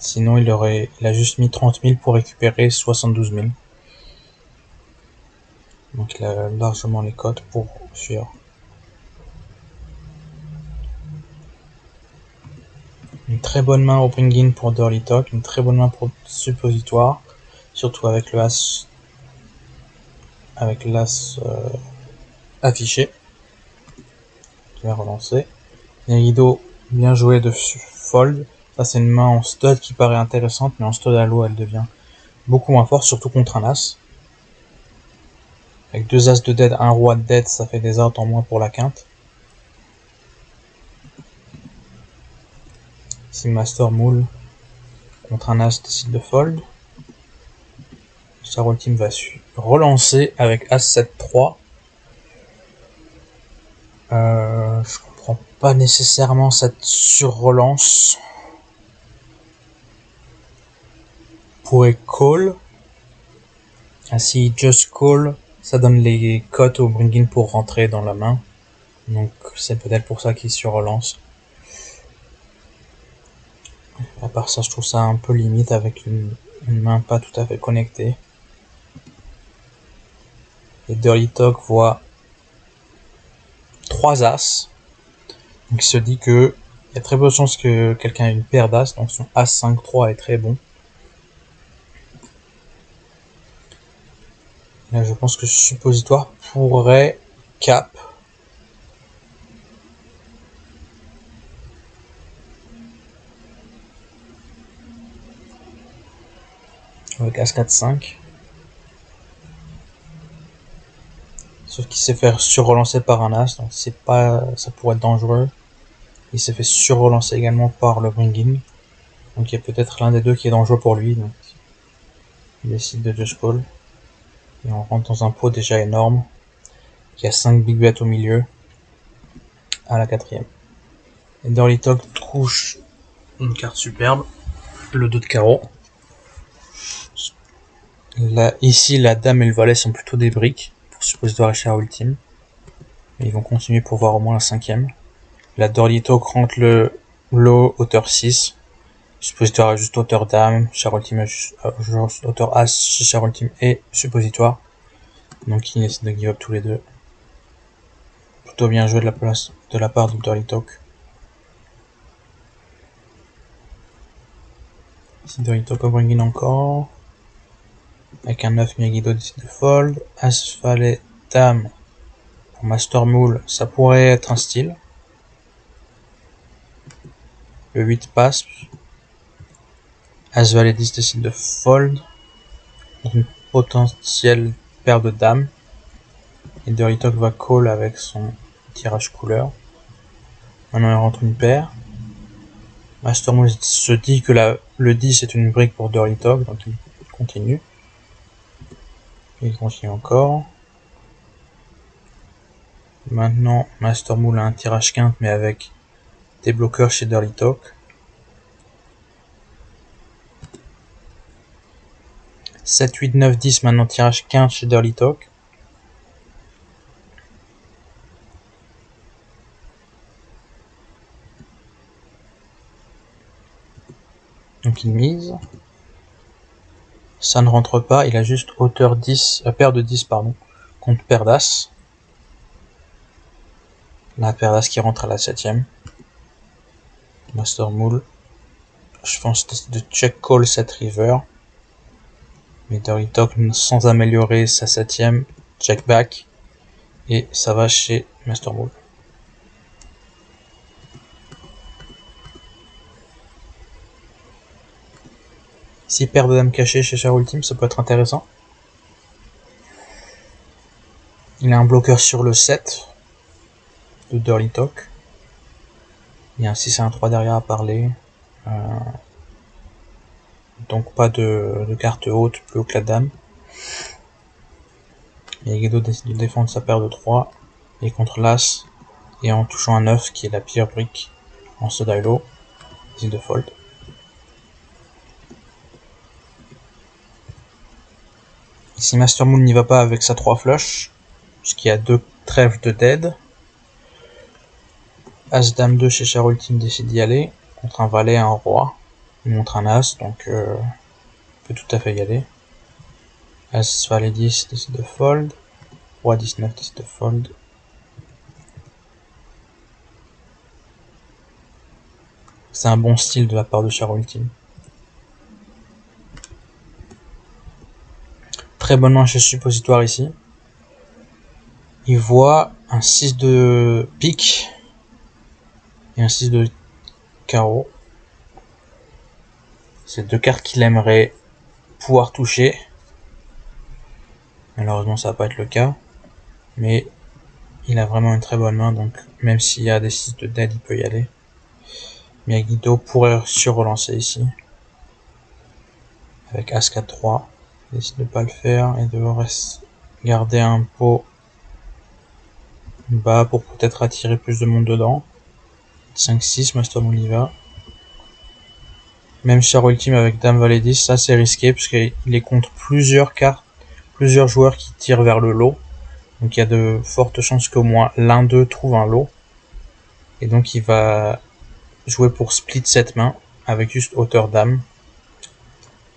Sinon il a juste mis 30 000 pour récupérer 72 000. Donc il a largement les cotes pour suivre. Une très bonne main au bring-in pour Dirty Talk, une très bonne main pour suppositoire, surtout avec le as, avec l'as affiché. Je vais relancer. Rideau, bien joué de fold. Ça c'est une main en stud qui paraît intéressante, mais en stud à l'eau elle devient beaucoup moins forte, surtout contre un as. Avec deux as de dead, un roi de dead, ça fait des outs en moins pour la quinte. Si Master Moule contre un as décide de fold, Char Ultime va relancer avec as 7-3. Je comprends pas nécessairement cette sur-relance. Pourrait call. Ainsi, just call, ça donne les cotes au bring-in pour rentrer dans la main. Donc c'est peut-être pour ça qu'il sur-relance. À part ça, je trouve ça un peu limite avec une main pas tout à fait connectée. Et Dirty Talk voit 3 as. Donc il se dit que il y a très peu de chances que quelqu'un ait une paire d'as, donc son as 5-3 est très bon. Là, je pense que suppositoire pourrait cap. Avec as 4-5. Sauf qu'il s'est fait sur-relancer par un as, donc c'est pas, ça pourrait être dangereux. Il s'est fait sur-relancer également par le bring-in. Donc il y a peut-être l'un des deux qui est dangereux pour lui. Donc il décide de just call. Et on rentre dans un pot déjà énorme. Qui a 5 big bets au milieu. À la quatrième. Et Dirty Talk touche une carte superbe. Le 2 de carreau. Là, ici, la dame et le valet sont plutôt des briques. Pour suppositoire et Char Ultime. Et ils vont continuer pour voir au moins la cinquième. La Dirty Talk rentre le low hauteur 6. Suppositoire juste hauteur dame, Char Ultime hauteur as chez Char Ultime et suppositoire. Donc il essaie de give up tous les deux. Plutôt bien joué de la part de Dirty Talk. Si Dirty Talk va bring in encore. Avec un 9, Miyagi-Do décide de fold. As, valet, dame. Pour Master Moule, ça pourrait être un style. Le 8 passe. As, valet 10 décide de fold. Une potentielle paire de dames. Et Dirty Talk va call avec son tirage couleur. Maintenant il rentre une paire. Master Moule se dit que le 10 est une brique pour Dirty Talk, donc il continue. Et il continue encore. Maintenant, Master Moule a un tirage quinte, mais avec des bloqueurs chez Dirty Talk. 7, 8, 9, 10, maintenant tirage quinte chez Dirty Talk. Donc il mise. Ça ne rentre pas, il a juste hauteur 10, paire de 10 pardon, contre paire d'as. La paire d'as qui rentre à la 7ème. Master Moule. Je pense de check call cette river. Mais Dirty Talk sans améliorer sa 7ème, check back. Et ça va chez Master Moule. Si paire de dames cachée chez Char Ultime, ça peut être intéressant. Il a un bloqueur sur le 7 de Dirty Talk. Il y a un 6 et un 3 derrière à parler. Donc pas de carte haute, plus haut que la dame. Miyagi-Do décide de défendre sa paire de 3. Et contre l'as, et en touchant un 9 qui est la pire brique en ce dialo, il décide de fold. Ici Master Moon n'y va pas avec sa 3 flush, puisqu'il y a 2 trèfles de dead. As Dame 2 chez Char Ultime décide d'y aller, contre un valet et un roi. Il montre un as, donc peut tout à fait y aller. As Valet 10 décide de fold. Roi 19 décide de fold. C'est un bon style de la part de Char Ultime. Très bonne main chez suppositoire ici. Il voit un 6 de pique et un 6 de carreau. C'est deux cartes qu'il aimerait pouvoir toucher. Malheureusement, ça va pas être le cas. Mais il a vraiment une très bonne main, donc même s'il y a des 6 de dead, il peut y aller. Miyagi-Do pourrait sur-relancer ici. Avec As-4-3. Il décide de pas le faire et de garder un pot bas pour peut-être attirer plus de monde dedans. 5-6, Master Moule y va. Même Char Ultime avec Dame Valet 10, ça c'est risqué parce qu'il est contre plusieurs cartes, plusieurs joueurs qui tirent vers le lot. Donc il y a de fortes chances qu'au moins l'un d'eux trouve un lot. Et donc il va jouer pour split cette main avec juste hauteur Dame.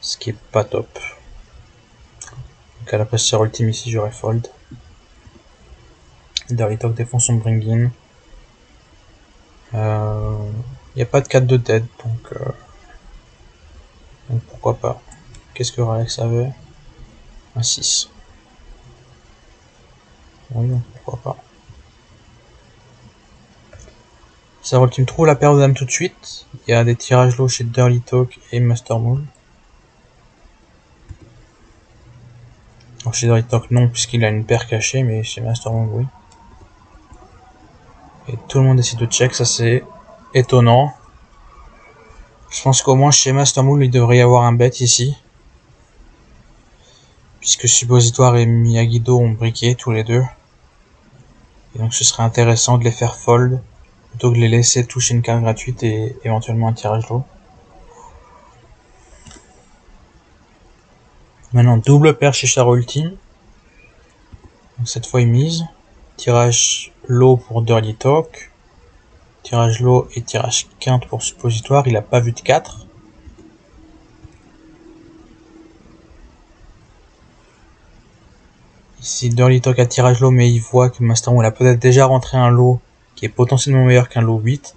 Ce qui est pas top. Donc à la place Char Ultime ici j'aurais fold. Dirty Talk défonce son bring-in. Il n'y a pas de 4 de dead, donc pourquoi pas. Qu'est-ce que Ralex avait? Un 6. Oui, donc pourquoi pas. Char Ultime trouve la paire de dames tout de suite. Il y a des tirages low chez Dirty Talk et Master Moule. Alors chez Dirty Talk non, puisqu'il a une paire cachée, mais chez Master Moule oui. Et tout le monde décide de check, ça c'est étonnant. Je pense qu'au moins chez Master Moule il devrait y avoir un bet ici. Puisque Suppositoire et Miyagi-Do ont briqué tous les deux. Et donc ce serait intéressant de les faire fold, plutôt que de les laisser toucher une carte gratuite et éventuellement un tirage low. Maintenant double paire chez Char Ultime. Donc cette fois il mise. Tirage low pour Dirty Talk. Tirage low et tirage quinte pour Suppositoire. Il a pas vu de 4. Ici Dirty Talk a tirage low, mais il voit que Master Moule a peut-être déjà rentré un lot qui est potentiellement meilleur qu'un lot 8.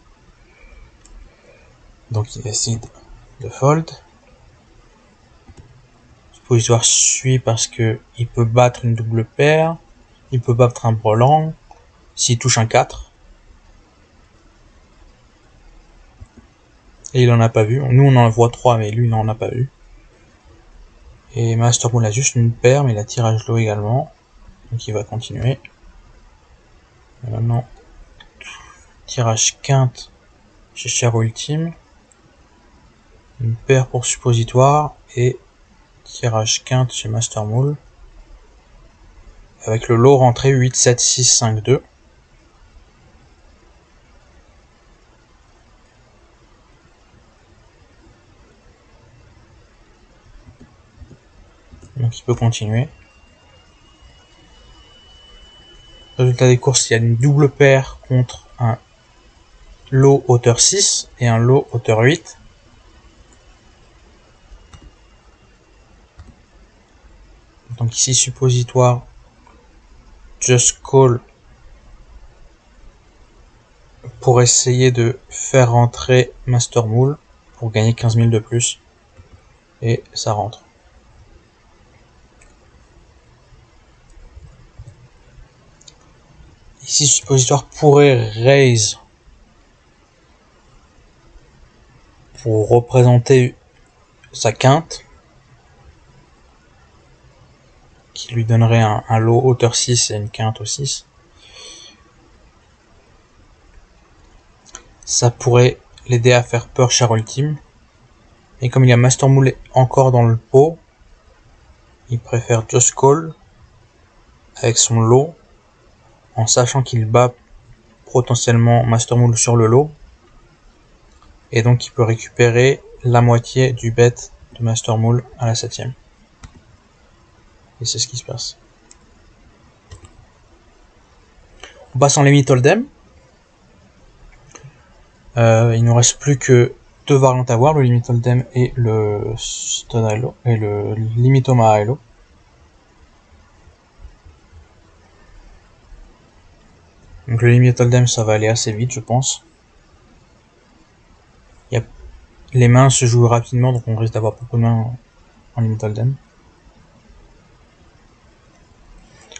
Donc il décide de fold. Suppositoire suit parce que il peut battre une double paire. Il peut battre un brelan. S'il touche un 4. Et il en a pas vu. Nous on en voit 3, mais lui il en a pas vu. Et Master Moule a juste une paire, mais il a tirage low également. Donc il va continuer. Et maintenant, tirage quinte chez Char Ultime. Une paire pour Suppositoire. Et tirage quinte chez Master Moule. Avec le lot rentré 8, 7, 6, 5, 2. Donc il peut continuer. Résultat des courses, il y a une double paire contre un lot hauteur 6 et un lot hauteur 8. Donc ici Suppositoire, just call pour essayer de faire rentrer Master Moule pour gagner 15 000 de plus. Et ça rentre. Ici Suppositoire pourrait raise pour représenter sa quinte, qui lui donnerait un lot hauteur 6 et une quinte au 6. Ça pourrait l'aider à faire peur Char Ultime. Et comme il y a Master Moule encore dans le pot, il préfère just call avec son lot, en sachant qu'il bat potentiellement Master Moule sur le lot. Et donc il peut récupérer la moitié du bet de Master Moule à la 7ème. Et c'est ce qui se passe. On passe en limit hold'em. Il nous reste plus que deux variantes à voir, le limit hold'em et le stud high low, et le limit Omaha high low. Donc le limit hold'em, ça va aller assez vite, je pense. Les mains se jouent rapidement, donc on risque d'avoir beaucoup de mains en limit hold'em.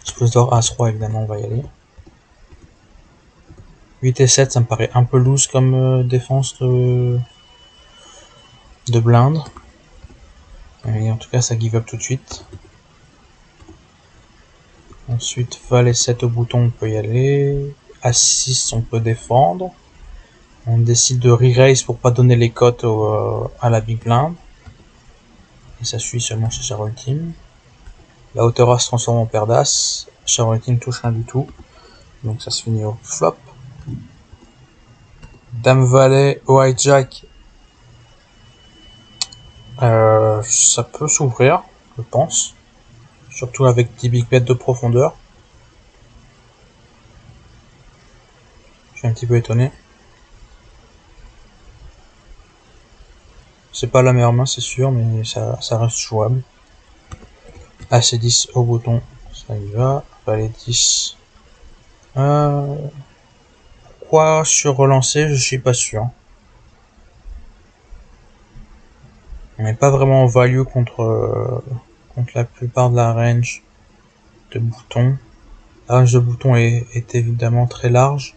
Suppose d'or As-Roi, évidemment, on va y aller. 8 et 7, ça me paraît un peu loose comme défense de blinde. Et en tout cas, ça give up tout de suite. Ensuite, Valet 7 au bouton, on peut y aller. As-6, on peut défendre. On décide de re-raise pour pas donner les cotes à la big blind. Et ça suit seulement chez Char Ultime. La hauteur As se transforme en paire d'As. Char Ultime touche rien du tout. Donc ça se finit au flop. Dame Valet au hijack. Ça peut s'ouvrir, je pense. Surtout avec 10 big bets de profondeur. Je suis un petit peu étonné. C'est pas la meilleure main, c'est sûr, mais ça reste jouable. As-10 au bouton, ça y va. Valet 10. Pourquoi sur relancer, je suis pas sûr. On n'est pas vraiment en value contre la plupart de la range de boutons. La range de boutons est évidemment très large.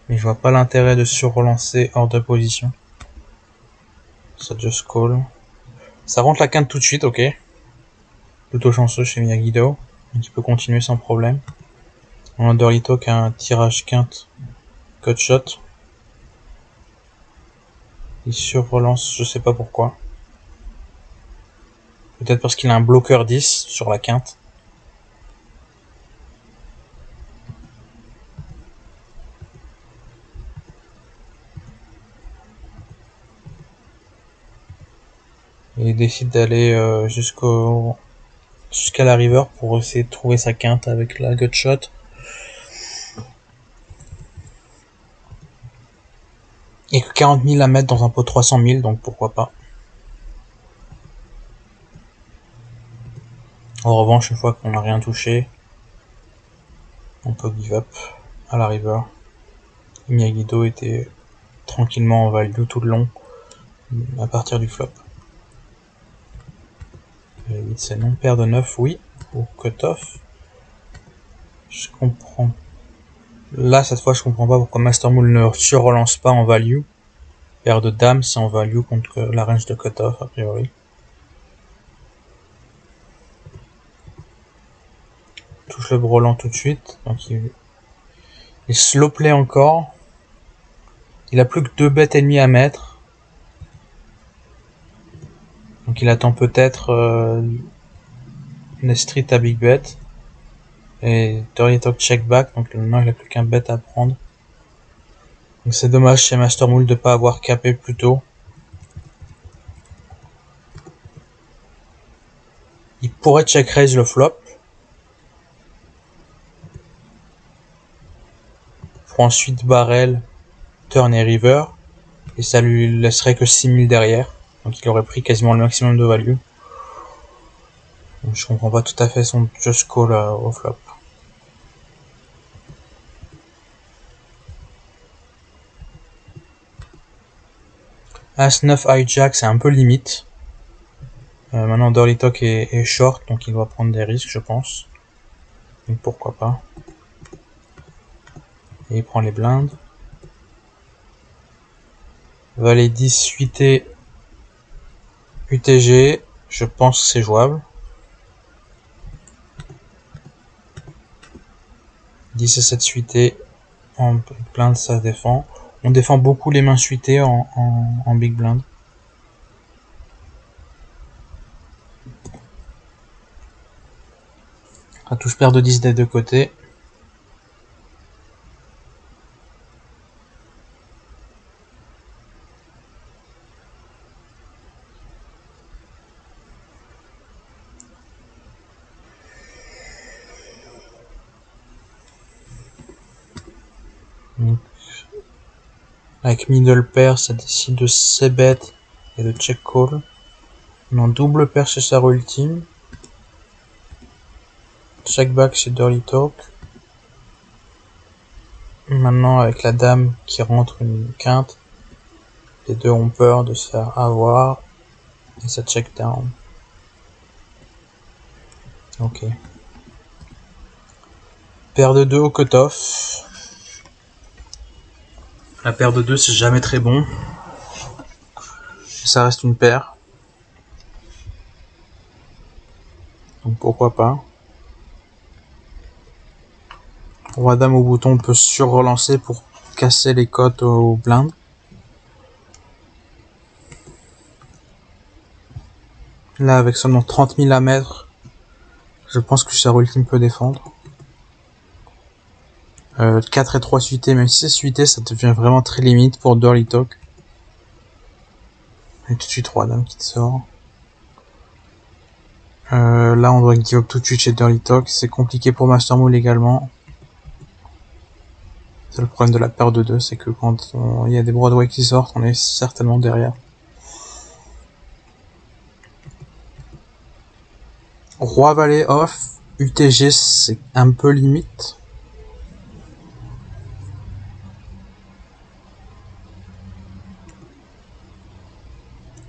Mais je vois pas l'intérêt de sur-relancer hors de position. Ça just call. Ça rentre la quinte tout de suite, ok. Plutôt chanceux chez Miyagi-Do. Donc il peut continuer sans problème. On a Dorito qui a un tirage quinte cut shot. Il sur-relance, je sais pas pourquoi. Peut-être parce qu'il a un bloqueur 10 sur la quinte. Et il décide d'aller jusqu'à la river pour essayer de trouver sa quinte avec la gut shot. Et que 40 000 à mettre dans un pot 300 000, donc pourquoi pas. En revanche, une fois qu'on n'a rien touché, on peut give up à la river. Miyagi-Do était tranquillement en value tout le long à partir du flop. 8 c'est non, paire de 9 oui, pour cut-off. Je comprends. Là cette fois je comprends pas pourquoi Master Moule ne sur-relance pas en value. Paire de dames c'est en value contre la range de cut-off a priori. Touche le brelan tout de suite, donc il slow play encore. Il a plus que 2 bêtes ennemies à mettre. Donc il attend peut-être une street à big bet. Et Dirty Talk check back, donc maintenant il a plus qu'un bet à prendre. Donc c'est dommage chez Master Moule de pas avoir capé plus tôt. Il pourrait check raise le flop. Pour ensuite barrel, turn et river. Et ça lui laisserait que 6000 derrière. Donc il aurait pris quasiment le maximum de value. Donc je comprends pas tout à fait son just call au flop. As-9 hijack, c'est un peu limite. Maintenant Dirty Talk est short, donc il doit prendre des risques, je pense. Donc pourquoi pas. Et il prend les blindes. Valet 10 suité UTG, je pense que c'est jouable. 10 et 7 suité en blind, ça défend. On défend beaucoup les mains suitées en big blind. La touche paire de 10 des deux côtés. Donc, avec middle pair, ça décide de c-bet et de check call. On en double pair chez Char Ultime. check back chez Dirty Talk. Maintenant avec la dame qui rentre une quinte, les deux ont peur de se faire avoir et ça check down. Ok. Paire de 2 au cutoff. La paire de 2 c'est jamais très bon. Ça reste une paire. Donc pourquoi pas. Roi dame au bouton, on peut sur-relancer pour casser les cotes aux blindes. Là avec seulement 30 000 à mettre, je pense que Char Ultime peut défendre. 4 et 3 suités, même si c'est suité, ça devient vraiment très limite pour Dirty Talk. Et tout de suite Roi dame qui te sort. Là on doit give up tout de suite chez Dirty Talk. C'est compliqué pour Master Moule également. C'est le problème de la paire de 2, c'est que quand il y a des Broadway qui sortent, on est certainement derrière. Roi valet off, UTG c'est un peu limite.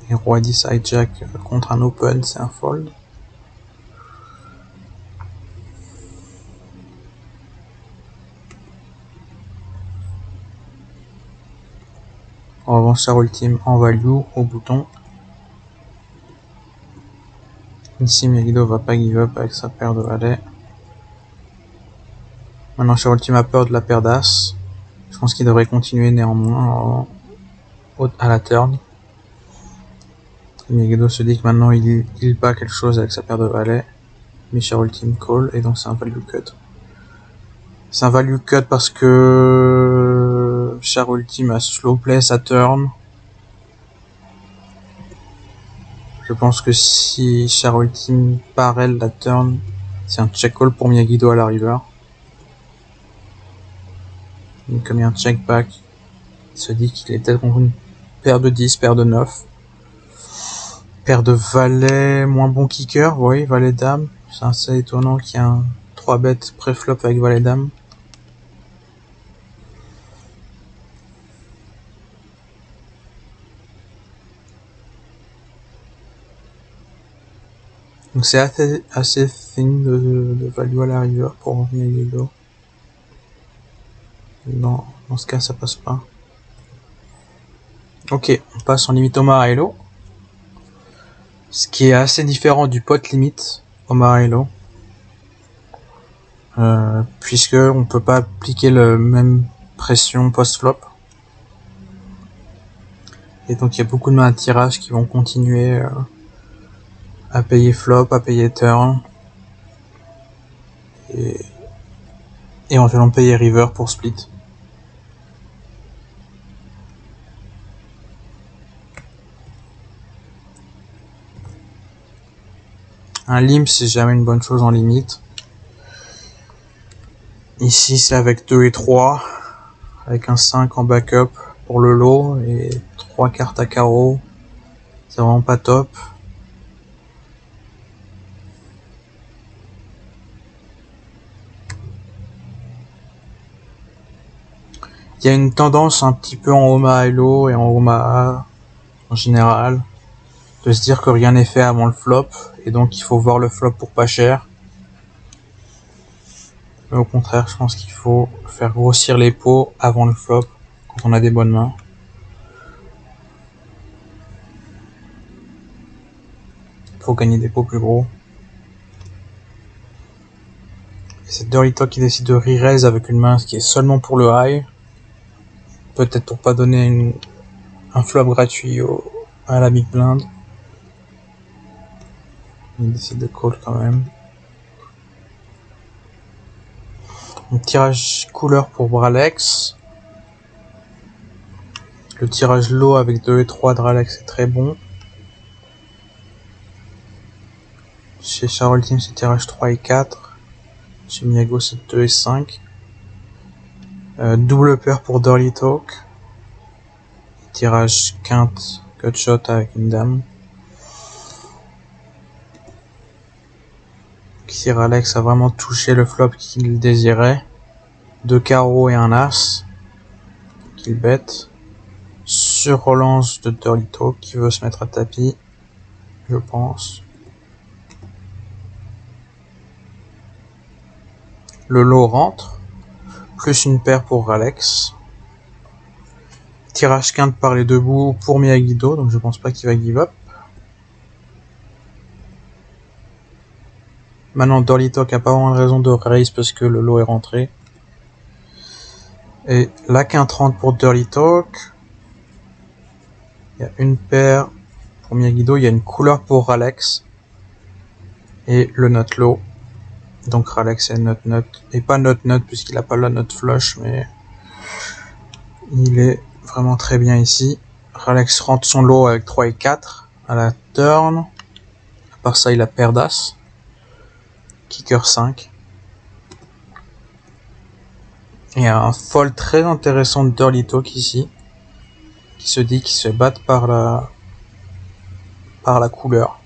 Et Roi 10 hijack contre un open, c'est un fold. En revanche, Char Ultime en value au bouton. Ici, Mirido va pas give up avec sa paire de valets. Maintenant, Char Ultime a peur de la paire d'as. Je pense qu'il devrait continuer néanmoins à la turn. Mirido se dit que maintenant il bat quelque chose avec sa paire de valets. Mais Char Ultime call et donc c'est un value cut. C'est un value cut parce que Char Ultime a slow play sa turn. Je pense que si Char Ultime parelle la turn, c'est un check call pour Miyagi-Do à la river. Et comme il y a un check back, il se dit qu'il est peut-être contre une paire de 10, paire de 9. Paire de valet, moins bon kicker, oui, valet dame. C'est assez étonnant qu'il y ait un 3 bet pré-flop avec valet dame. Donc c'est assez thin de value à la river pour Miyagi-Do. Dans ce cas, ça passe pas. Ok, on passe en limite Omar Hello. Ce qui est assez différent du pot limite Omar Hello. Puisque on peut pas appliquer le même pression post-flop. Et donc il y a beaucoup de mains à tirage qui vont continuer à payer flop, à payer turn. Et éventuellement payer river pour split. Un limp c'est jamais une bonne chose en limite. Ici c'est avec 2 et 3, avec un 5 en backup pour le lot et 3 cartes à carreau. C'est vraiment pas top. Il y a une tendance un petit peu en Omaha Hello et en Omaha en général de se dire que rien n'est fait avant le flop et donc il faut voir le flop pour pas cher. Mais au contraire, je pense qu'il faut faire grossir les pots avant le flop quand on a des bonnes mains. Il faut gagner des pots plus gros. Et c'est Dirty Talk qui décide de re-raise avec une main qui est seulement pour le high. Peut-être pour pas donner un flop gratuit à la big blind. Il décide de call quand même. Un tirage couleur pour Bralex. Le tirage low avec 2 et 3 de Bralex est très bon. Chez Char Ultime c'est tirage 3 et 4. Chez Miyago c'est 2 et 5. Double paire pour Dirty Talk. Tirage quinte gutshot avec une dame. Ici Alex a vraiment touché le flop qu'il désirait. 2 carreaux et un as qu'il bête. Sur relance de Dirty Talk qui veut se mettre à tapis, je pense. Le lot rentre, plus une paire pour Alex. Tirage quinte par les deux bouts pour Miyagi-Do, donc je pense pas qu'il va give up. Maintenant Dirty Talk a pas vraiment de raison de raise parce que le lot est rentré. Et la quinte rentre pour Dirty Talk. Il y a une paire pour Miyagi-Do, il y a une couleur pour Alex. Et le nut low. Donc Alex est nut et pas nut puisqu'il a pas la nut flush, mais il est vraiment très bien ici. Alex rentre son lot avec 3 et 4 à la turn. À part ça, il a paire d'as. Kicker 5. Et un fold très intéressant de Dirty Talk ici, qui se dit qu'il se bat par la couleur.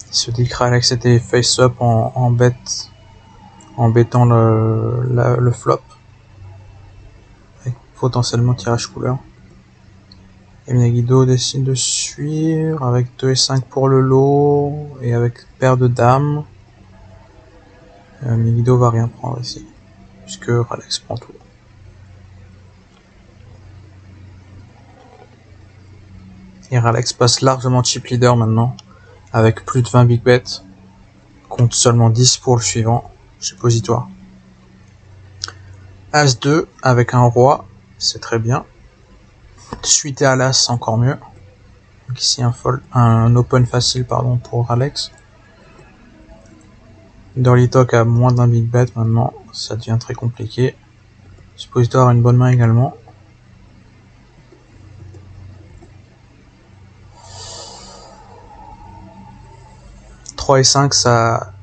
Il se dit que Alex était face up en bet, en bettant le flop, avec potentiellement tirage couleur. Et Miyagi-Do décide de suivre avec 2 et 5 pour le lot et avec paire de dames. Miyagi-Do va rien prendre ici, puisque Alex prend tout. Et Alex passe largement chip leader maintenant, avec plus de 20 big bets, compte seulement 10 pour le suivant, suppositoire. As-2 avec un roi, c'est très bien. Suité à l'as, encore mieux. Donc ici un open facile pour Alex. Dirty Talk a moins d'un big bet maintenant, ça devient très compliqué. Suppositoire a une bonne main également. « 3 et 5, ça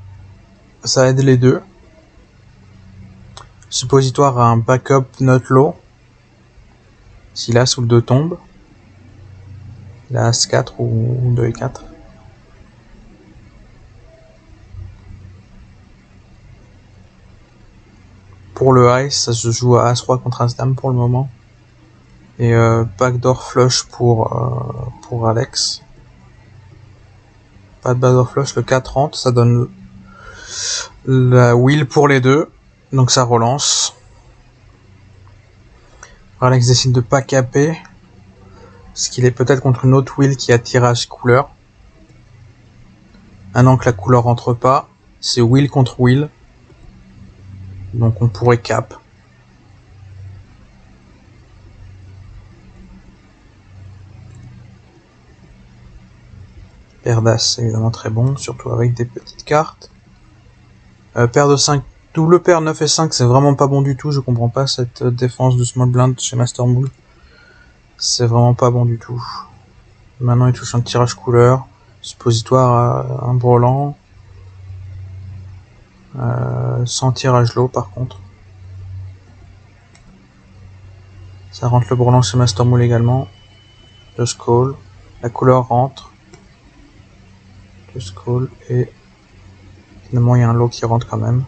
aide les deux. Suppositoire a un backup nut low. Si l'as ou le 2 tombe. Il a as 4 ou 2 et 4. Pour le high, ça se joue à As-Roi contre As-Dame pour le moment. Et backdoor flush pour Alex. Pas de backdoor flush, le 4 rentre, ça donne la wheel pour les deux. Donc ça relance. Alex décide de pas caper. Parce qu'il est peut-être contre une autre wheel qui a tirage couleur. Maintenant que la couleur rentre pas, c'est wheel contre wheel. Donc on pourrait cap. Paire d'as, évidemment très bon, surtout avec des petites cartes. Paire de 5, double paire 9 et 5, c'est vraiment pas bon du tout. Je comprends pas cette défense de small blind chez Master Moule. C'est vraiment pas bon du tout. Maintenant il touche un tirage couleur. Suppositoire à un brelan. Sans tirage low par contre. Ça rentre le brelan chez Master Moule également. Just call. La couleur rentre. Just call. Et finalement il y a un lot qui rentre quand même.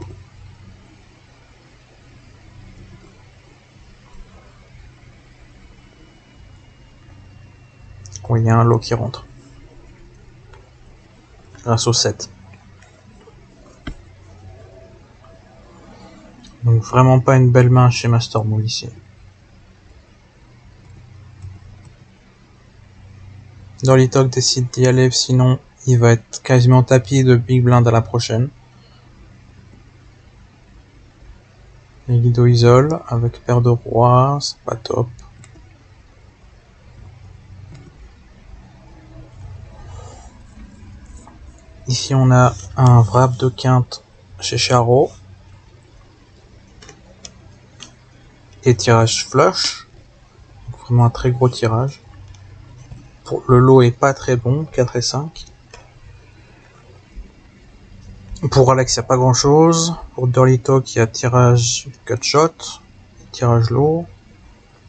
Oui, il y a un lot qui rentre. Grâce au 7. Donc vraiment pas une belle main chez Master Moule ici. Dirty Talk décide d'y aller, sinon il va être quasiment tapis de big blind à la prochaine. Miyagi-Do isole avec paire de rois, c'est pas top. Ici on a un wrap de quinte chez Charo. Et tirage flush. Donc vraiment un très gros tirage. Le lot est pas très bon, 4 et 5. Pour Alex, il n'y a pas grand chose. Pour Dirty Talk, il y a tirage cut shot, tirage low.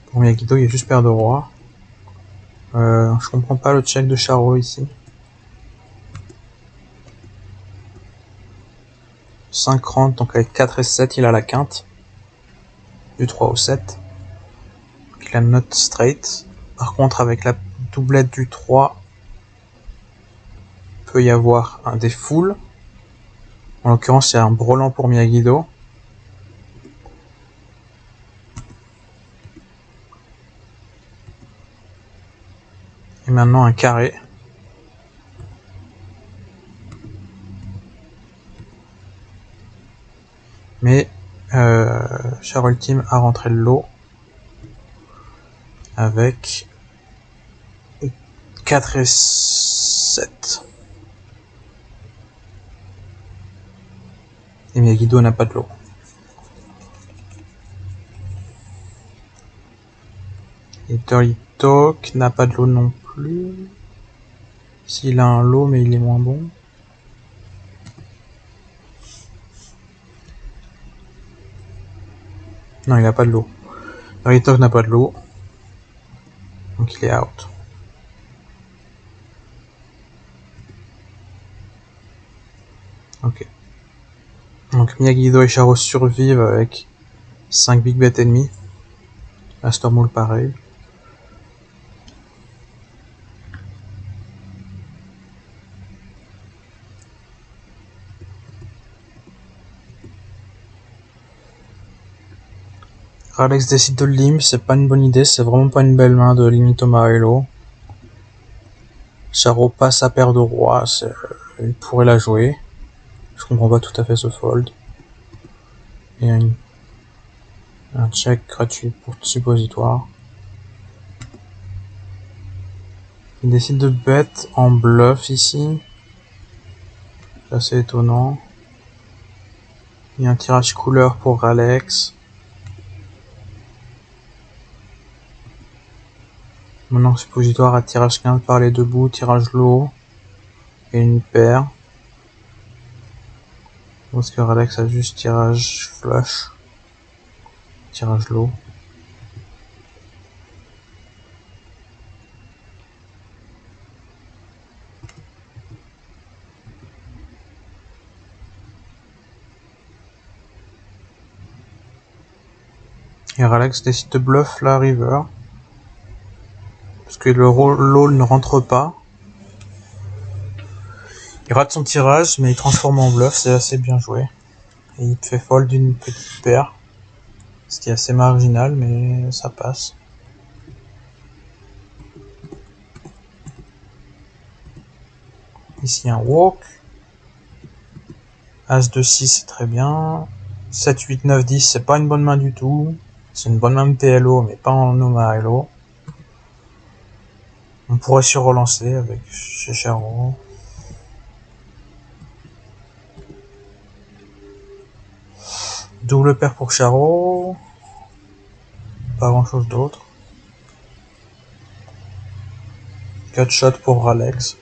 Pour Miyagi-Do, il y a juste paire de rois. Je comprends pas le check de Charo ici. 5 rentes, donc avec 4 et 7, il a la quinte. Du 3 au 7. Donc il a note straight. Par contre, avec la doublette du 3, il peut y avoir un des foules. En l'occurrence, il y a un brelan pour Miyagi-Do. Et maintenant un carré. Mais Char Ultime a rentré le lot avec 4 et 7. Et Miyagi-Do n'a pas de lot. Et Dirty Talk n'a pas de lot non plus. S'il a un lot, mais il est moins bon. Non, il n'a pas de lot. Dirty Talk n'a pas de lot. Donc il est out. Ok. Donc Miyagi-Do et Charo survivent avec 5 big bets ennemis. Master Moule pareil. Alex décide de le limp, c'est pas une bonne idée, c'est vraiment pas une belle main de limiter Tomarello. Charo passe à paire de rois, il pourrait la jouer. Je comprends pas tout à fait ce fold. Et un check gratuit pour suppositoire. Il décide de bet en bluff ici. C'est assez étonnant. Il y a un tirage couleur pour Alex. Maintenant suppositoire à tirage 15 par les deux bouts, tirage low et une paire. Parce que Alex a juste tirage flush. Tirage low. Et Alex décide de bluff la river. Parce que le low ne rentre pas. Il rate son tirage, mais il transforme en bluff, c'est assez bien joué. Et il fait fold d'une petite paire. Ce qui est assez marginal, mais ça passe. Ici un walk. As de 6, c'est très bien. 7, 8, 9, 10, c'est pas une bonne main du tout. C'est une bonne main de PLO, mais pas en Omarello. On pourrait se relancer avec chez Charo. Double paire pour Charo. Pas grand chose d'autre. Cut shot pour Alex.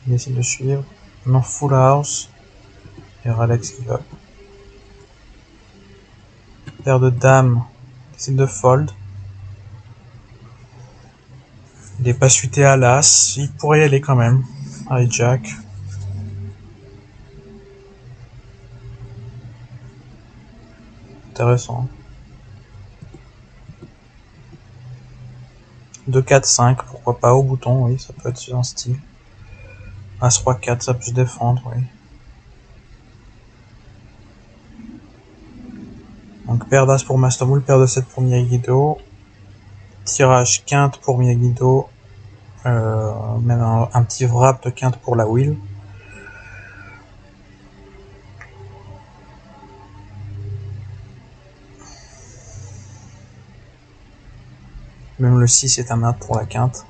Il décide de suivre. Non, full house. Et Alex qui va. Paire de dames. Décide de fold. Il est pas suité à l'as. Il pourrait y aller quand même. Avec Jack. Intéressant. 2, 4, 5, pourquoi pas au bouton, oui, ça peut être un style. As, 3, 4, ça peut se défendre, oui. Donc paire d'As pour Master Moule, paire de 7 pour Miyagi-Do. Tirage quinte pour Miyagi-Do. Même un petit wrap de quinte pour la wheel. Même le 6 est un mat pour la quinte.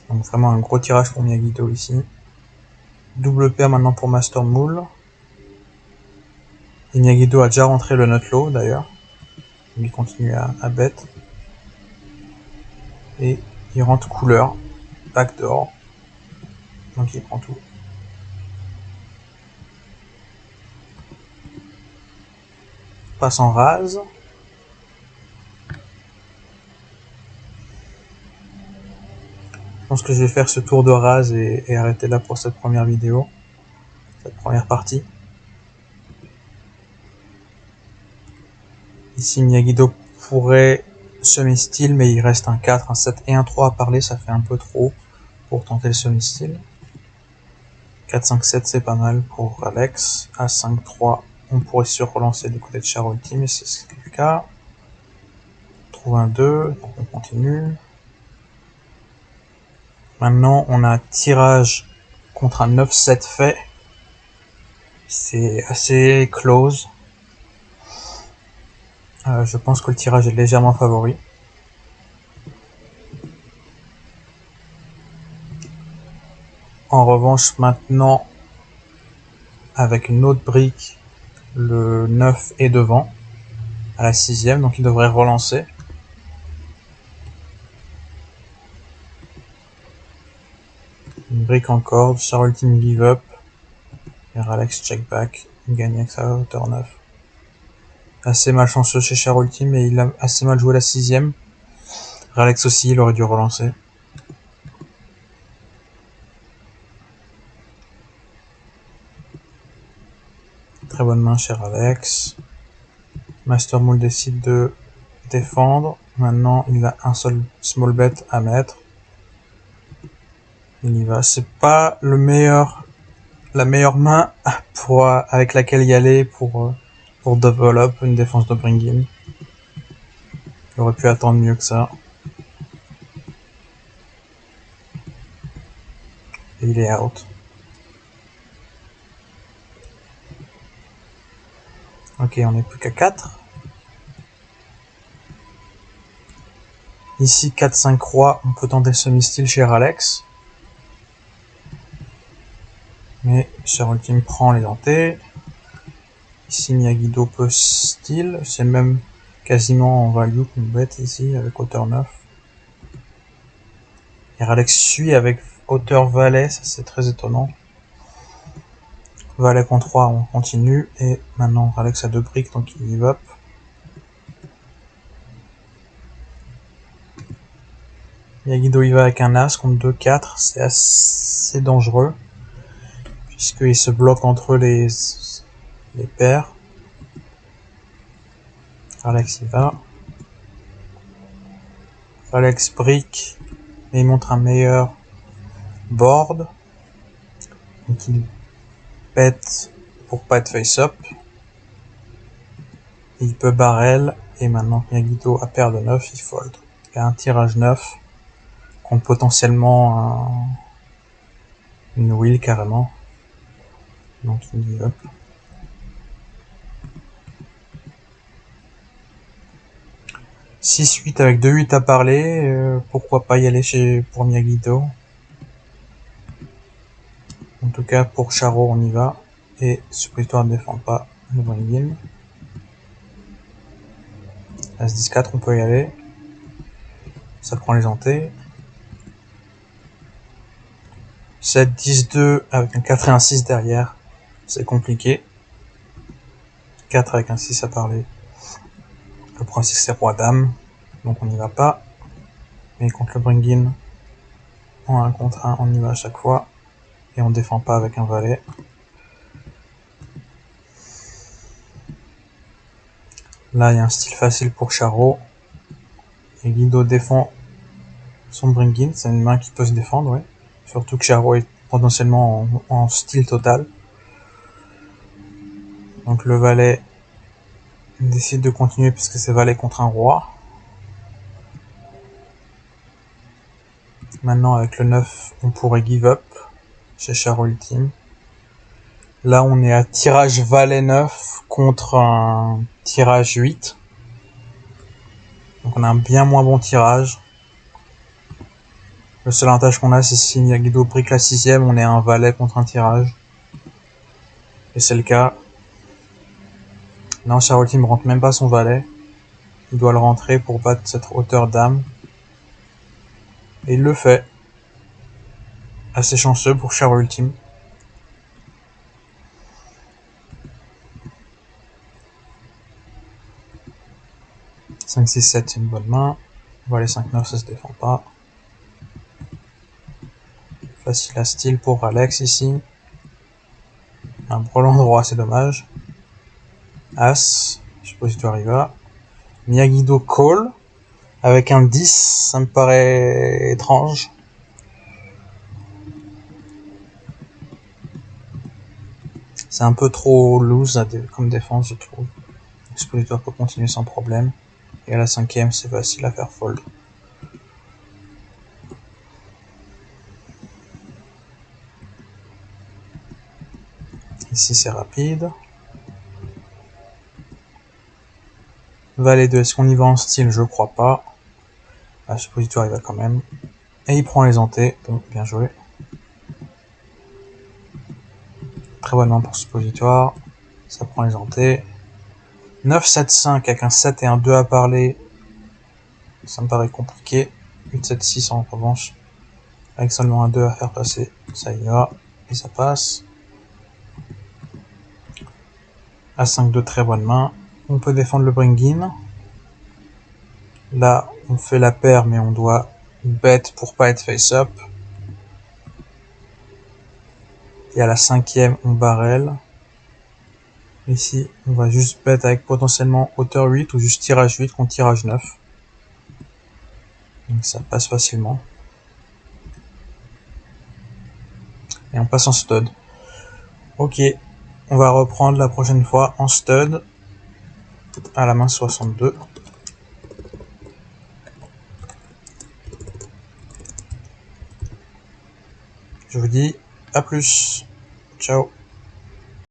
Donc vraiment un gros tirage pour Miyagi-Do ici. Double paire maintenant pour Master Moule. Et Miyagi-Do a déjà rentré le nut low d'ailleurs. Il continue à bet. Et il rentre couleur. Backdoor. Donc il prend tout. Passe en rase. pense que je vais faire ce tour de rase et arrêter là pour cette première vidéo, cette première partie. Ici, Miyagi-Do pourrait semi-style, mais il reste un 4, un 7 et un 3 à parler, ça fait un peu trop pour tenter le semi-style. 4, 5, 7, c'est pas mal pour Alex. À 5, 3, on pourrait se relancer du côté de Char Ultime, et c'est le cas. On trouve un 2, donc on continue. Maintenant, on a un tirage contre un 9, 7 fait. C'est assez close. Je pense que le tirage est légèrement favori. En revanche, maintenant, avec une autre brique, le 9 est devant, à la 6ème, donc il devrait relancer. Une brique encore, Char Ultime give up, et Alex check back, il gagne avec sa hauteur 9. Assez malchanceux chez Char Ultime, et il a assez mal joué la 6ème. Alex aussi, il aurait dû relancer. Très bonne main chez Alex. Master Moule décide de défendre. Maintenant, il a un seul small bet à mettre. Il y va. C'est pas la meilleure main avec laquelle y aller pour double up une défense de bring in. Il aurait pu attendre mieux que ça. Et il est out. Ok, on n'est plus qu'à 4. Ici, 4-5 rois, on peut tenter le semi-style chez Alex. Mais Char Ultime prend les dentés. Ici, Miyagi-Do peut style. C'est même quasiment en value qu'on bête ici avec hauteur 9. Et Alex suit avec hauteur valet, ça c'est très étonnant. Valet contre 3, on continue. Et maintenant, Alex a 2 briques, donc il give up. Miyagi-Do il va avec un as contre 2, 4. C'est assez dangereux. Puisqu'il se bloque entre les paires. Alex y va. Alex brique. Et il montre un meilleur board. Donc il pète pour pas être face-up. Il peut barrel. Et maintenant Miyagi-Do a paire de 9, il fold. Il y a un tirage 9. Contre potentiellement une wheel carrément. Donc il give up. « 6-8 avec 2-8 à parler, pourquoi pas y aller pour Miyagi-Do. En tout cas pour Charo on y va. Et Suppositoire ne défend pas le bring in. As-10-4 on peut y aller. Ça prend les hantés. 7-10-2 avec un 4 et un 6 derrière. C'est compliqué. 4 avec un 6 à parler. Le principe c'est roi-dame. Donc on n'y va pas. Mais contre le bring-in, en 1 contre 1, on y va à chaque fois. Et on défend pas avec un valet. Là, il y a un style facile pour Charo. Et Guido défend son bring-in. C'est une main qui peut se défendre, ouais. Surtout que Charo est potentiellement en style total. Donc le valet décide de continuer puisque c'est valet contre un roi. Maintenant avec le 9, on pourrait give up chez Charo Ultime. Là on est à tirage valet 9 contre un tirage 8. Donc on a un bien moins bon tirage. Le seul avantage qu'on a, c'est si Miyagi-Do brique la 6ème, on est à un valet contre un tirage. Et c'est le cas. Non, Charo Ultime rentre même pas son valet. Il doit le rentrer pour battre cette hauteur dame. Et il le fait. Assez chanceux pour Charo Ultime. 5-6-7 c'est une bonne main. Valet 5-9 ça se défend pas. facile à style pour Alex ici. Un brelan droit, c'est dommage. As, suppositoire il va. Miyagi-Do call. Avec un 10, ça me paraît étrange. C'est un peu trop loose comme défense, je trouve. Expositoire peut continuer sans problème. Et à la 5ème, c'est facile à faire fold. Ici, c'est rapide. Valet 2, est-ce qu'on y va en style? Je crois pas. Ah, suppositoire, il va quand même. Et il prend les hantés, donc bien joué. Très bonne main pour suppositoire. Ça prend les hantés. 9, 7, 5 avec un 7 et un 2 à parler. Ça me paraît compliqué. 8, 7, 6 en revanche. Avec seulement un 2 à faire passer. Ça y va. Et ça passe. A5 de très bonne main. On peut défendre le bring-in. Là, on fait la paire, mais on doit bet pour pas être face-up. Et à la 5ème, on barrel. Ici, on va juste bet avec potentiellement hauteur 8 ou juste tirage 8 contre tirage 9. Donc ça passe facilement. Et on passe en stud. Ok, on va reprendre la prochaine fois en stud à la main 62. Je vous dis à plus. Ciao.